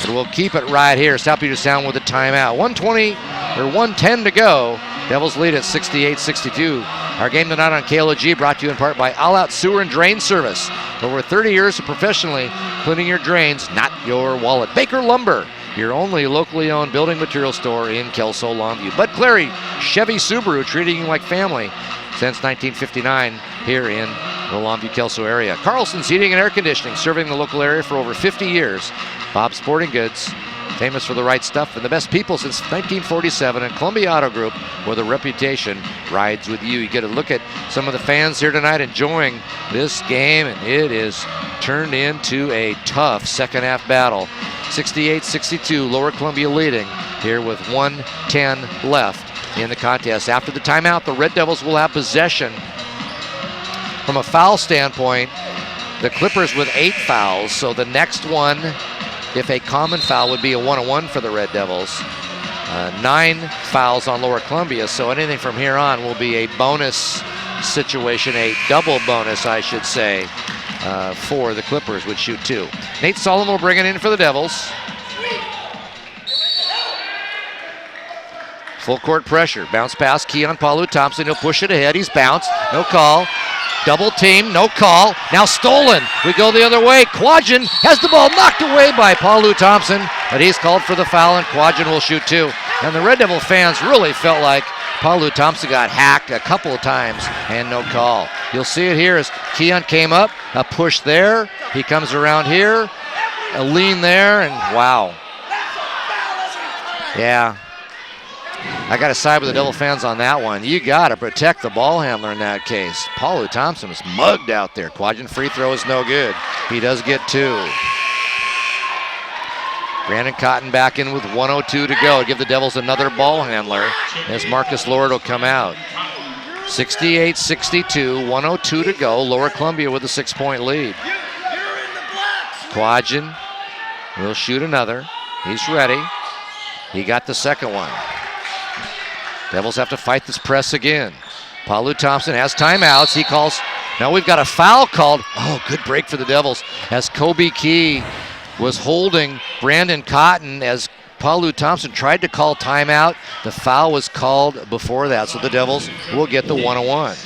And we'll keep it right here. South Puget Sound with a timeout. 1:10 to go. Devils lead at 68-62. Our game tonight on KLOG brought to you in part by All Out Sewer and Drain Service. Over 30 years of professionally cleaning your drains, not your wallet. Baker Lumber, your only locally owned building material store in Kelso Longview. Bud Clary, Chevy Subaru, treating you like family since 1959 here in the Longview-Kelso area. Carlson's Heating and Air Conditioning, serving the local area for over 50 years. Bob's Sporting Goods, famous for the right stuff and the best people since 1947, and Columbia Auto Group, where the reputation rides with you. You get a look at some of the fans here tonight enjoying this game, and it is turned into a tough second half battle. 68-62, Lower Columbia leading here with 1:10 left in the contest. After the timeout, the Red Devils will have possession. From a foul standpoint, the Clippers with 8 fouls, so the next one, if a common foul, would be a 1-on-1 for the Red Devils. 9 fouls on Lower Columbia, so anything from here on will be a bonus situation, a double bonus, I should say, for the Clippers, would shoot 2. Nate Solomon will bring it in for the Devils. Full court pressure, bounce pass, Keon Palu Thompson, he'll push it ahead, he's bounced, no call. Double team, no call. Now stolen. We go the other way. Quadgen has the ball knocked away by Paulu Thompson, but he's called for the foul, and Quadgen will shoot 2. And the Red Devil fans really felt like Paulu Thompson got hacked a couple of times, and no call. You'll see it here as Keon came up, a push there. He comes around here, a lean there, and wow. Yeah. I got to side with the Devil fans on that one. You got to protect the ball handler in that case. Paulu Thompson was mugged out there. Quadgen free throw is no good. He does get 2. Brandon Cotton back in with 1:02 to go. Give the Devils another ball handler as Marcus Lord will come out. 68-62, 1:02 to go. Lower Columbia with a 6-point lead. Quadgen will shoot another. He's ready. He got the second one. Devils have to fight this press again. Paulu Thompson has timeouts. He calls, now we've got a foul called. Oh, good break for the Devils as Kobe Key was holding Brandon Cotton as Paulu Thompson tried to call timeout. The foul was called before that, so the Devils will get the 1-on-1.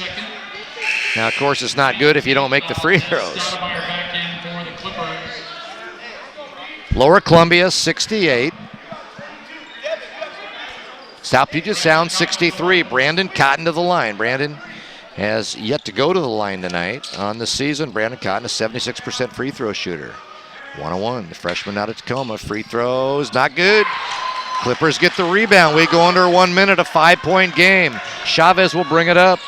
Now, of course, it's not good if you don't make the free throws. Lower Columbia, 68. South Puget Sound 63. Brandon Cotton to the line. Brandon has yet to go to the line tonight. On the season, Brandon Cotton, a 76% free throw shooter. 1-on-1, the freshman out of Tacoma. Free throws, not good. Clippers get the rebound. We go under 1 minute, a 5-point game. Chavez will bring it up.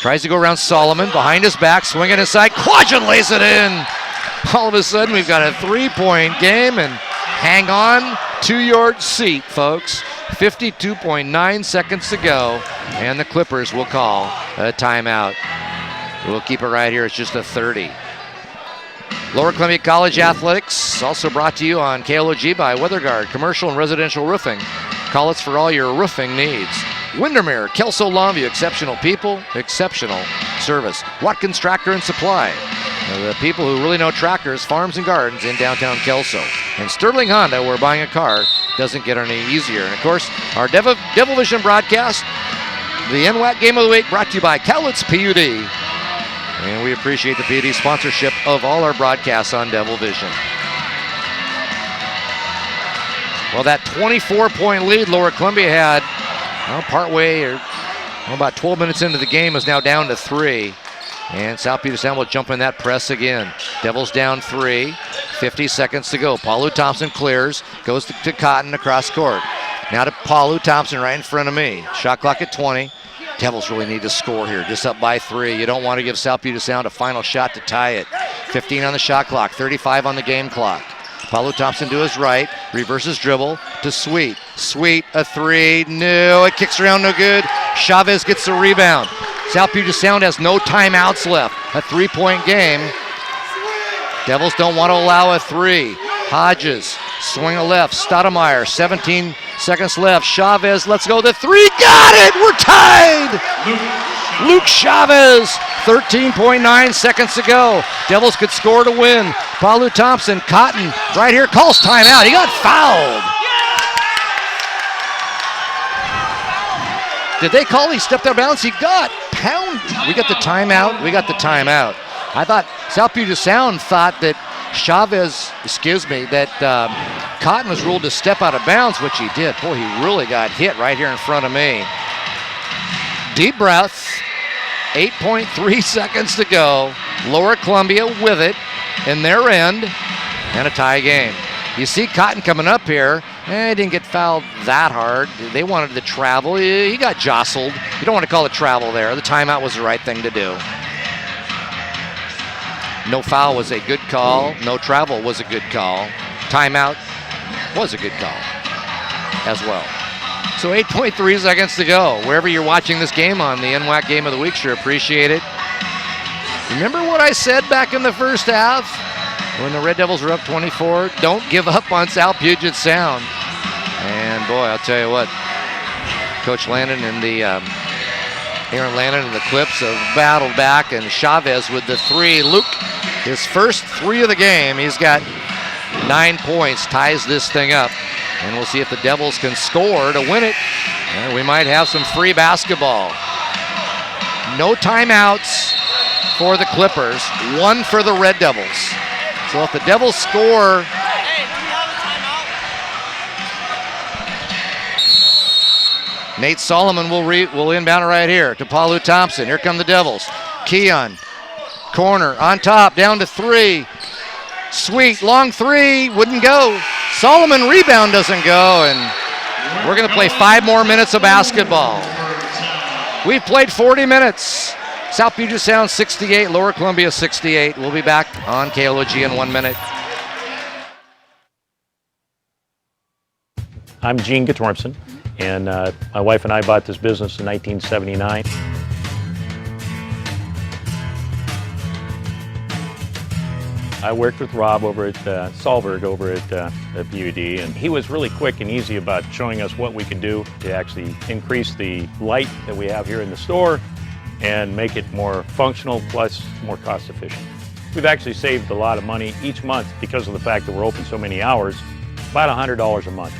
Tries to go around Solomon, behind his back, swinging inside. Quadgen lays it in. All of a sudden, we've got a 3-point game, and hang on to your seat, folks. 52.9 seconds to go, and the Clippers will call a timeout. We'll keep it right here. It's just a 30. Lower Columbia College Athletics, also brought to you on KLOG by WeatherGuard, commercial and residential roofing. Call us for all your roofing needs. Windermere, Kelso Longview, exceptional people, exceptional service. Watkins Tractor and Supply, the people who really know tractors, farms, and gardens in downtown Kelso. And Sterling Honda, where buying a car doesn't get any easier. And of course, our Devil Vision broadcast, the NWAC Game of the Week, brought to you by Cowlitz PUD. And we appreciate the PUD sponsorship of all our broadcasts on Devil Vision. Well, that 24-point lead Lower Columbia had, partway or about 12 minutes into the game, is now down to 3. And South Puget Sound will jump in that press again. Devils down 3. 50 seconds to go. Paulu Thompson clears, goes to Cotton across court. Now to Paulu Thompson right in front of me. Shot clock at 20. Devils really need to score here, just up by 3. You don't want to give South Puget Sound a final shot to tie it. 15 on the shot clock, 35 on the game clock. Paulu Thompson to his right, reverses dribble to Sweet. Sweet, a 3, no, it kicks around, no good. Chavez gets the rebound. South Puget Sound has no timeouts left. A 3-point game. Devils don't want to allow a 3. Hodges, swing a left, Stoudemire, 17 seconds left. Chavez, let's go, the 3, got it, we're tied! Luke Chavez, 13.9 seconds to go. Devils could score to win. Paulu Thompson, Cotton, right here, calls timeout. He got fouled. Did they call he stepped out of bounds? He got pounded. We got the timeout. We got the timeout. I thought South Puget Sound thought that that Cotton was ruled to step out of bounds, which he did. Boy, he really got hit right here in front of me. Deep breath. 8.3 seconds to go. Lower Columbia with it in their end, and a tie game. You see Cotton coming up here. He didn't get fouled that hard. They wanted to travel. He got jostled. You don't want to call it travel there. The timeout was the right thing to do. No foul was a good call. No travel was a good call. Timeout was a good call as well. So 8.3 seconds to go. Wherever you're watching this game on the NWAC Game of the Week, sure appreciate it. Remember what I said back in the first half when the Red Devils were up 24? Don't give up on South Puget Sound. And boy, I'll tell you what, Coach Landon and Aaron Landon and the Clips have battled back, and Chavez with the 3. Luke, his first 3 of the game, he's got 9 points, ties this thing up. And we'll see if the Devils can score to win it. And we might have some free basketball. No timeouts for the Clippers, 1 for the Red Devils. So if the Devils score, Nate Solomon will inbound it right here to Paulu Thompson. Here come the Devils. Keon, corner, on top, down to 3. Sweet, long 3, wouldn't go. Solomon rebound doesn't go, and we're going to play 5 more minutes of basketball. We've played 40 minutes. South Puget Sound 68, Lower Columbia 68. We'll be back on KLOG in 1 minute. I'm Gene Gatormson, and my wife and I bought this business in 1979. I worked with Rob over at Solberg over at PUD, and he was really quick and easy about showing us what we could do to actually increase the light that we have here in the store and make it more functional plus more cost efficient. We've actually saved a lot of money each month because of the fact that we're open so many hours, about $100 a month.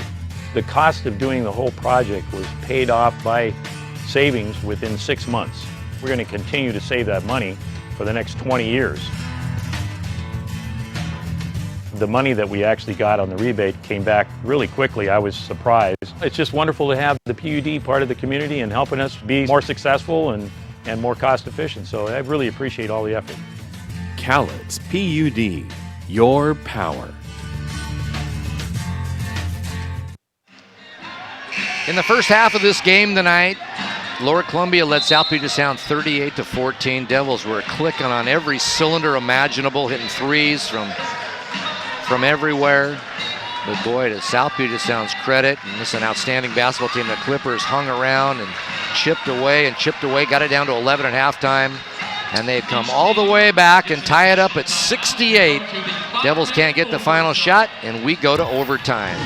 The cost of doing the whole project was paid off by savings within 6 months. We're going to continue to save that money for the next 20 years. The money that we actually got on the rebate came back really quickly. I was surprised. It's just wonderful to have the PUD part of the community and helping us be more successful and more cost efficient. So I really appreciate all the effort. Cowlitz PUD, your power. In the first half of this game tonight, Lower Columbia led South Puget Sound 38-14. Devils were clicking on every cylinder imaginable, hitting 3s from everywhere. But boy, to South Puget Sound's credit, and this is an outstanding basketball team, the Clippers hung around and chipped away, got it down to 11 at halftime, and they've come all the way back and tie it up at 68. Devils can't get the final shot, and we go to overtime.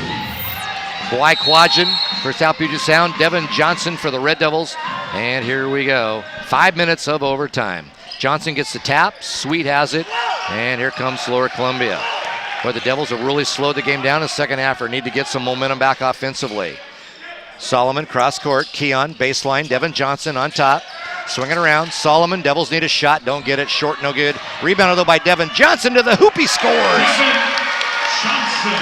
Bly Quadgen for South Puget Sound, Devin Johnson for the Red Devils, and here we go. 5 minutes of overtime. Johnson gets the tap, Sweet has it, and here comes Lower Columbia. But the Devils have really slowed the game down in the second half or need to get some momentum back offensively. Solomon, cross court, Keon, baseline, Devin Johnson on top, swinging around. Solomon, Devils need a shot, don't get it, short, no good. Rebounded though by Devin Johnson to the hoop, he scores.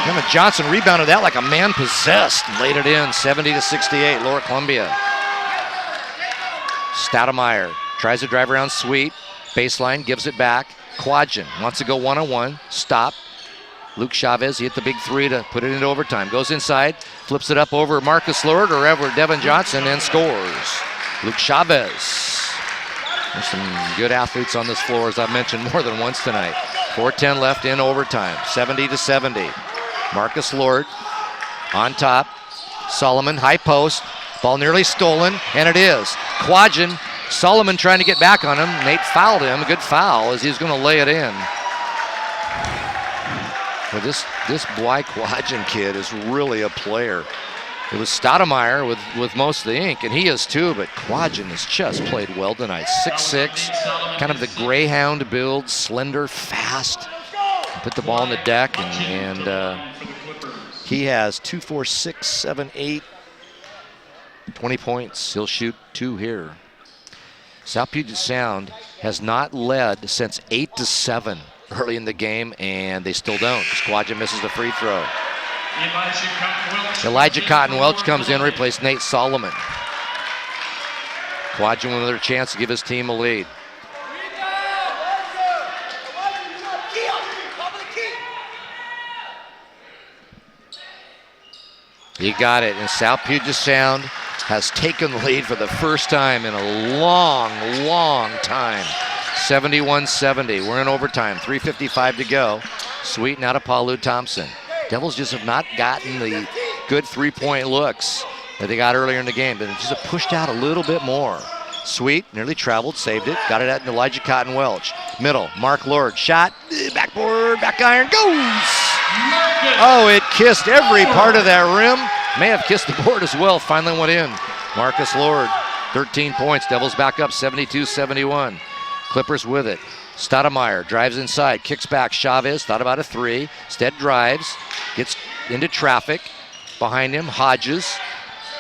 Devin Johnson rebounded that like a man possessed, laid it in, 70-68, Lower Columbia. Stoudemire tries to drive around Sweet, baseline, gives it back. Quadgen wants to go one-on-one, stop. Luke Chavez, he hit the big three to put it into overtime. Goes inside, flips it up over Marcus Lord or over Devin Johnson and scores. Luke Chavez. There's some good athletes on this floor, as I've mentioned more than once tonight. 4:10 left in overtime, 70-70. Marcus Lord on top. Solomon, high post. Ball nearly stolen, and it is. Quadgen, Solomon trying to get back on him. Nate fouled him. A good foul as he's going to lay it in. Well, this Bly Quadgen kid is really a player. It was Stoudemire with most of the ink, and he is too, but Quadgen has just played well tonight. 6'6", kind of the Greyhound build, slender, fast. Put the ball on the deck, and he has 2, 4, 6, 7, 8, 20 points. He'll shoot 2 here. South Puget Sound has not led since 8-7 early in the game, and they still don't. Quadgen misses the free throw. Elijah Cotton Welch comes in to replace Nate Solomon. Quadgen with another chance to give his team a lead. He got it, and South Puget Sound has taken the lead for the first time in a long, long time. 71-70. We're in overtime. 3:55 to go. Sweet and out of Paulu Thompson. Devils just have not gotten the good three-point looks that they got earlier in the game, but just have pushed out a little bit more. Sweet nearly traveled, saved it, got it at Elijah Cotton Welch. Middle, Mark Lord, shot, backboard, back iron, goes! Oh, it kissed every part of that rim. May have kissed the board as well, finally went in. Marcus Lord, 13 points, Devils back up 72-71. Clippers with it. Stoudemire drives inside, kicks back. Chavez thought about a three. Stead drives, gets into traffic. Behind him, Hodges.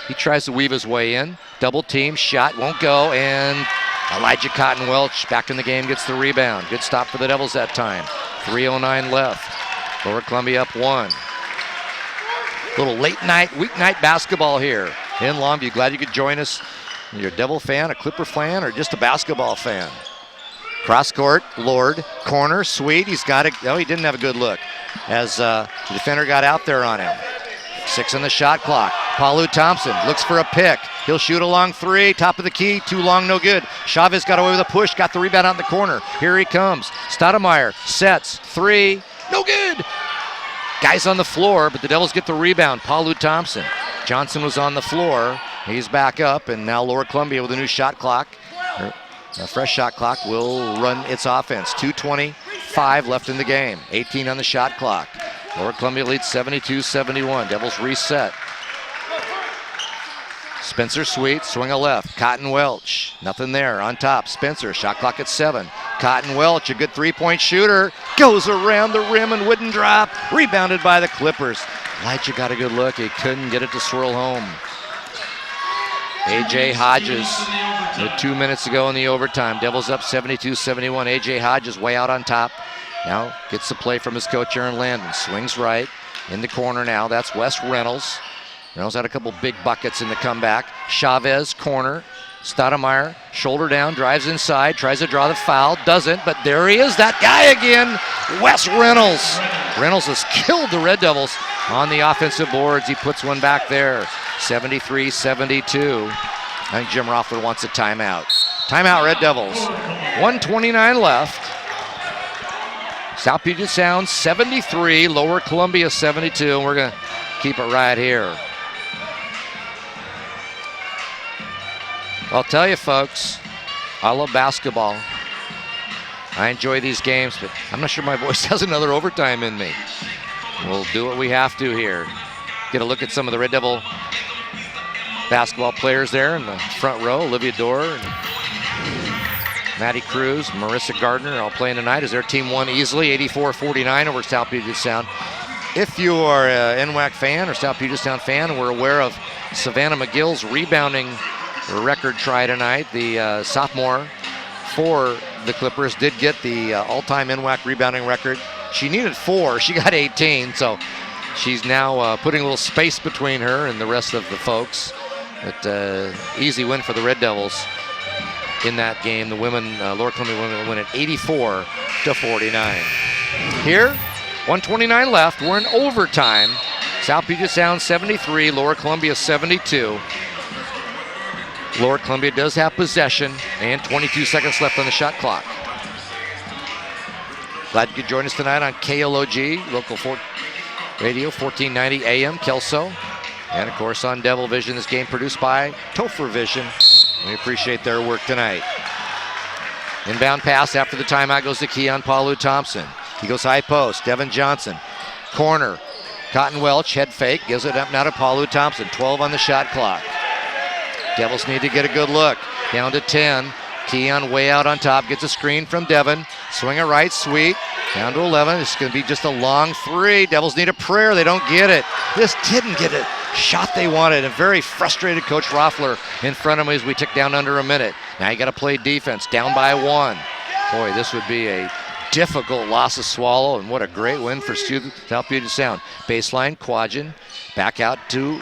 He tries to weave his way in. Double team, shot won't go, and Elijah Cotton Welch back in the game, gets the rebound. Good stop for the Devils that time. 3:09 left. Lower Columbia up 1. Little late night, weeknight basketball here in Longview. Glad you could join us. You're a Devil fan, a Clipper fan, or just a basketball fan. Cross court, Lord, corner, Sweet. He's got it. Oh, he didn't have a good look as the defender got out there on him. 6 on the shot clock. Paulu Thompson looks for a pick. He'll shoot a long three, top of the key, too long, no good. Chavez got away with a push, got the rebound out in the corner. Here he comes. Stoudemire sets, three, no good. Guys on the floor, but the Devils get the rebound. Paulu Thompson. Johnson was on the floor. He's back up, and now Lower Columbia with a new shot clock. A fresh shot clock will run its offense. 2:25 left in the game. 18 on the shot clock. Lower Columbia leads 72-71. Devils reset. Spencer Sweet, swing a left. Cotton Welch, nothing there. On top, Spencer, shot clock at 7. Cotton Welch, a good three-point shooter, goes around the rim and wouldn't drop. Rebounded by the Clippers. Elijah got a good look. He couldn't get it to swirl home. A.J. Hodges with 2 minutes to go in the overtime. Devils up 72-71. A.J. Hodges way out on top. Now gets the play from his coach, Aaron Landon. Swings right in the corner now. That's Wes Reynolds. Reynolds had a couple big buckets in the comeback. Chavez, corner. Stoudemire, shoulder down, drives inside, tries to draw the foul. Doesn't, but there he is, that guy again. Wes Reynolds. Reynolds has killed the Red Devils on the offensive boards. He puts one back there. 73-72. I think Jim Roffler wants a timeout. Timeout, Red Devils. 1:29 left. South Puget Sound 73, Lower Columbia 72, and we're going to keep it right here. I'll tell you, folks, I love basketball. I enjoy these games, but I'm not sure my voice has another overtime in me. We'll do what we have to here. Get a look at some of the Red Devil basketball players there in the front row. Olivia Dorr and Maddie Cruz, Marissa Gardner all playing tonight as their team won easily, 84-49 over South Puget Sound. If you are an NWAC fan or South Puget Sound fan, and we're aware of Savannah McGill's rebounding record try tonight. The sophomore for the Clippers did get the all-time NWAC rebounding record. She needed 4, she got 18, so she's now putting a little space between her and the rest of the folks. But easy win for the Red Devils in that game. The women, Lower Columbia women win at 84-49. Here, 1:29 left. We're in overtime. South Puget Sound 73, Lower Columbia 72. Lower Columbia does have possession and 22 seconds left on the shot clock. Glad you could join us tonight on KLOG, local radio 1490 AM, Kelso. And of course on Devil Vision, this game produced by Topher Vision. We appreciate their work tonight. Inbound pass after the timeout goes to Keon Palu Thompson. He goes high post, Devin Johnson. Corner, Cotton Welch, head fake, gives it up now to Palu Thompson. 12 on the shot clock. Devils need to get a good look. Down to 10. Keon way out on top, gets a screen from Devin. Swing it right, sweet. Down to 11. It's going to be just a long three. Devils need a prayer. They don't get it. This didn't get a shot they wanted. A very frustrated Coach Roffler in front of me as we tick down under a minute. Now you got to play defense. Down by 1. Boy, this would be a difficult loss to swallow, and what a great win for South Puget Sound. Baseline, Quadgen. Back out to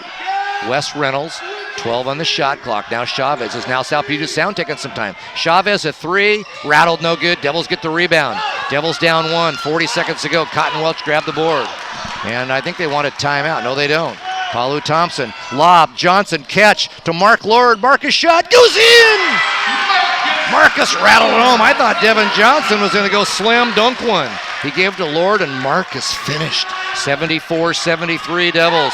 Wes Reynolds. 12 on the shot clock. Now Chavez is now South Puget Sound taking some time. Chavez a 3, rattled, no good. Devils get the rebound. Devils down 1, 40 seconds to go. Cotton Welch grabbed the board. And I think they want a timeout. No, they don't. Palu Thompson, lob, Johnson, catch to Mark Lord. Marcus shot, goes in! Marcus rattled home. I thought Devin Johnson was going to go slam dunk one. He gave to Lord, and Marcus finished. 74-73 Devils.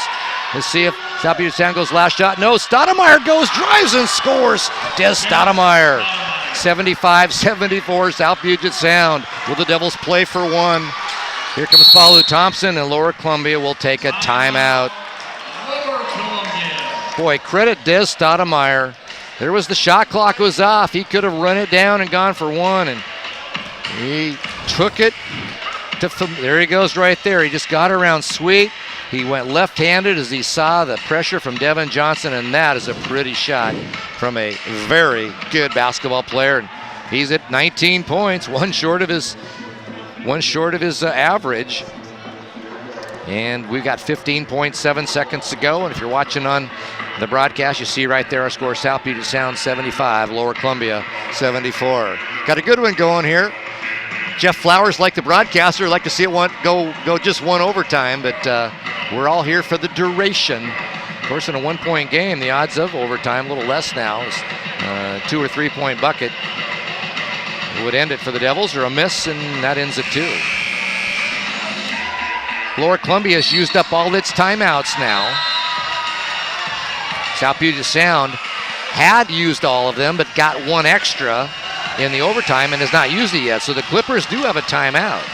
Let's see if South Puget Sound goes last shot. No, Stoudemire goes, drives and scores. Des Stoudemire. 75-74 South Puget Sound. Will the Devils play for 1? Here comes Palu Thompson, and Lower Columbia will take a timeout. Boy, credit Des Stoudemire. There was the shot clock was off. He could have run it down and gone for 1, and he took it to, there he goes right there. He just got around sweet. He went left-handed as he saw the pressure from Devin Johnson, and that is a pretty shot from a very good basketball player. And he's at 19 points, one short of his average. And we've got 15.7 seconds to go. And if you're watching on the broadcast, you see right there our score: South Puget Sound 75, Lower Columbia 74. Got a good one going here. Jeff Flowers, like the broadcaster, like to see it go just one overtime, but we're all here for the duration. Of course, in a 1-point game, the odds of overtime a little less now. Is 2 or 3 point bucket would end it for the Devils, or a miss, and that ends at 2. Lower Columbia has used up all its timeouts now. South Puget Sound had used all of them, but got 1 extra in the overtime and has not used it yet. So the Clippers do have a timeout.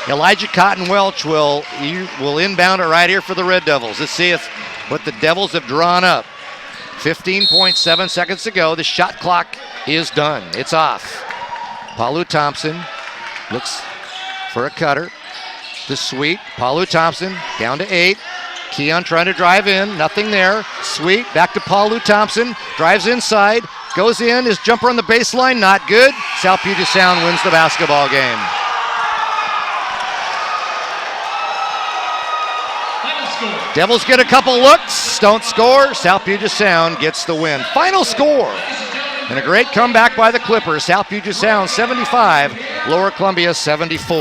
Elijah Cotton Welch will inbound it right here for the Red Devils. Let's see what the Devils have drawn up. 15.7 seconds to go. The shot clock is done. It's off. Palu Thompson looks for a cutter. The sweet. Palu Thompson down to 8. Keon trying to drive in. Nothing there. Sweet. Back to Palu Thompson. Drives inside. Goes in. His jumper on the baseline. Not good. South Puget Sound wins the basketball game. Devils get a couple looks. Don't score. South Puget Sound gets the win. Final score. And a great comeback by the Clippers. South Puget Sound 75, Lower Columbia 74.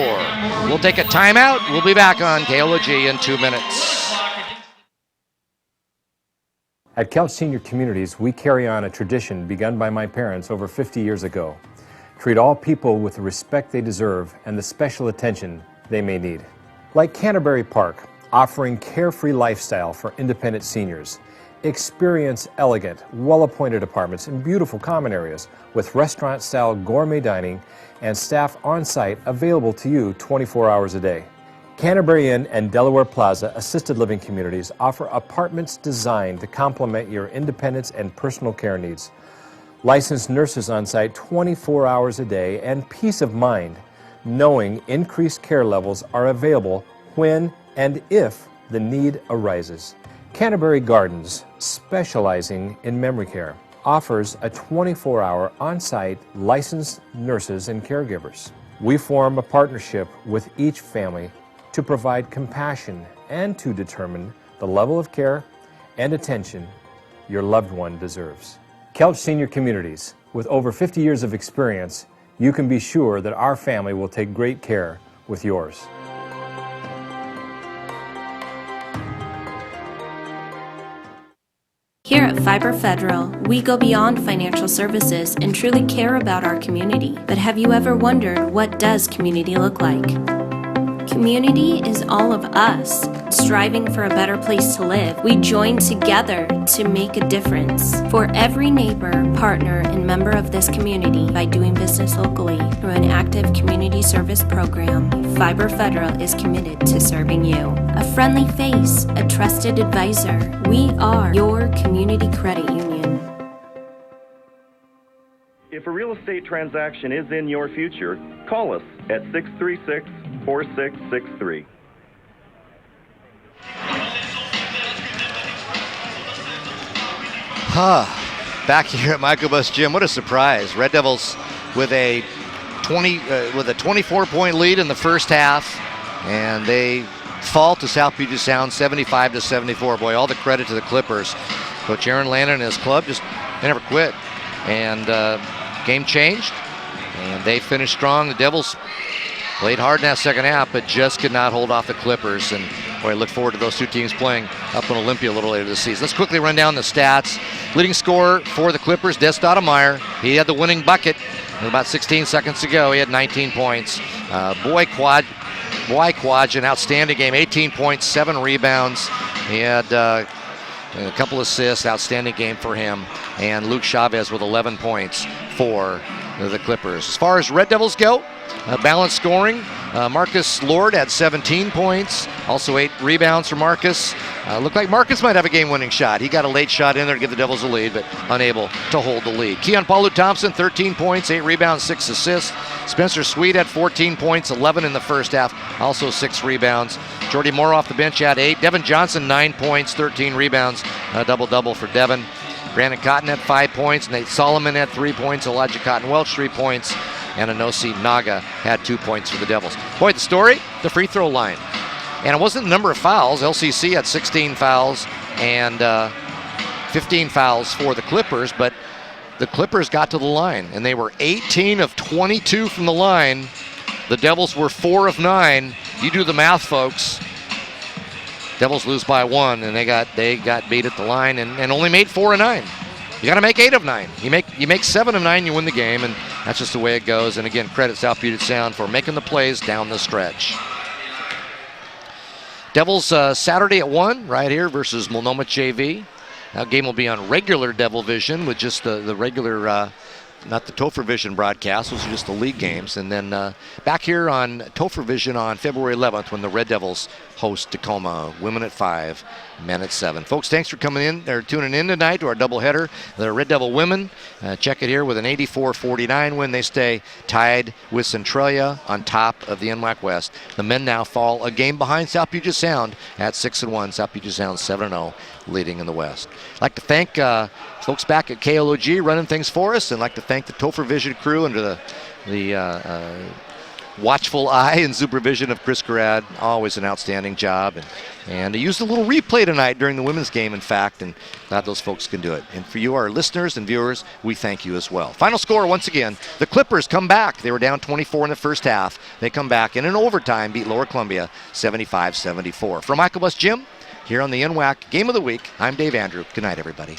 We'll take a timeout. We'll be back on KLOG in 2 minutes. At Couch Senior Communities, we carry on a tradition begun by my parents over 50 years ago. Treat all people with the respect they deserve and the special attention they may need. Like Canterbury Park, offering carefree lifestyle for independent seniors. Experience elegant, well-appointed apartments in beautiful common areas with restaurant-style gourmet dining and staff on-site available to you 24 hours a day. Canterbury Inn and Delaware Plaza assisted living communities offer apartments designed to complement your independence and personal care needs. Licensed nurses on-site 24 hours a day, and peace of mind knowing increased care levels are available when and if the need arises. Canterbury Gardens, specializing in memory care, offers a 24-hour on-site licensed nurses and caregivers. We form a partnership with each family to provide compassion and to determine the level of care and attention your loved one deserves. Couch Senior Communities, with over 50 years of experience, you can be sure that our family will take great care with yours. Here at Fiber Federal, we go beyond financial services and truly care about our community. But have you ever wondered, what does community look like? Community is all of us. Striving for a better place to live, we join together to make a difference for every neighbor, partner, and member of this community by doing business locally through an active community service program. Fiber Federal is committed to serving you. A friendly face, a trusted advisor. We are your community credit union. If a real estate transaction is in your future, call us at 636-4663. Back here at Michael Bus Gym, what a surprise. Red Devils with a 24-point lead in the first half, and they fall to South Puget Sound 75-74. Boy, all the credit to the Clippers. Coach Aaron Landon and his club they never quit. And game changed, and they finished strong. The Devils played hard in that second half, but just could not hold off the Clippers. And boy, I look forward to those two teams playing up in Olympia a little later this season. Let's quickly run down the stats. Leading scorer for the Clippers, Des Stoudemire. He had the winning bucket about 16 seconds ago. He had 19 points. Boy Quadge, an outstanding game. 18 points, 7 rebounds. He had a couple assists, outstanding game for him. And Luke Chavez with 11 points for the Clippers. As far as Red Devils go, balanced scoring. Marcus Lord had 17 points, also 8 rebounds for Marcus. Looked like Marcus might have a game-winning shot. He got a late shot in there to give the Devils a lead, but unable to hold the lead. Keon Palu-Thompson, 13 points, 8 rebounds, 6 assists. Spencer Sweet had 14 points, 11 in the first half, also 6 rebounds. Jordy Moore off the bench had 8. Devin Johnson, 9 points, 13 rebounds, double-double for Devin. Brandon Cotton had 5 points. Nate Solomon had 3 points. Elijah Cotton-Welch, 3 points. And Anosi Naga had 2 points for the Devils. Boy, the story, the free throw line. And it wasn't the number of fouls. LCC had 16 fouls and 15 fouls for the Clippers, but the Clippers got to the line, and they were 18 of 22 from the line. The Devils were 4 of 9. You do the math, folks. Devils lose by 1, and they got beat at the line and only made 4 of 9. You got to make 8 of 9. You make 7 of 9, you win the game, and that's just the way it goes. And again, credit South Puget Sound for making the plays down the stretch. Devils Saturday at 1 right here versus Multnomah JV. That game will be on regular Devil Vision with just the regular, not the Topher Vision broadcast. Those are just the league games. And then back here on Topher Vision on February 11th when the Red Devils host Tacoma. Women at 5, men at 7. Folks, thanks for coming in or tuning in tonight to our doubleheader. The Red Devil women, check it here with an 84-49 win. They stay tied with Centralia on top of the NWAC West. The men now fall a game behind South Puget Sound at 6-1. South Puget Sound 7-0, leading in the West. I'd like to thank folks back at KLOG running things for us, and I'd like to thank the Topher Vision crew under the watchful eye and supervision of Chris Garrad. Always an outstanding job. And he used a little replay tonight during the women's game, in fact, and glad those folks can do it. And for you, our listeners and viewers, we thank you as well. Final score, once again, the Clippers come back. They were down 24 in the first half. They come back in an overtime, beat Lower Columbia 75-74. From Michael Bus Gym, here on the NWAC Game of the Week, I'm Dave Andrew. Good night, everybody.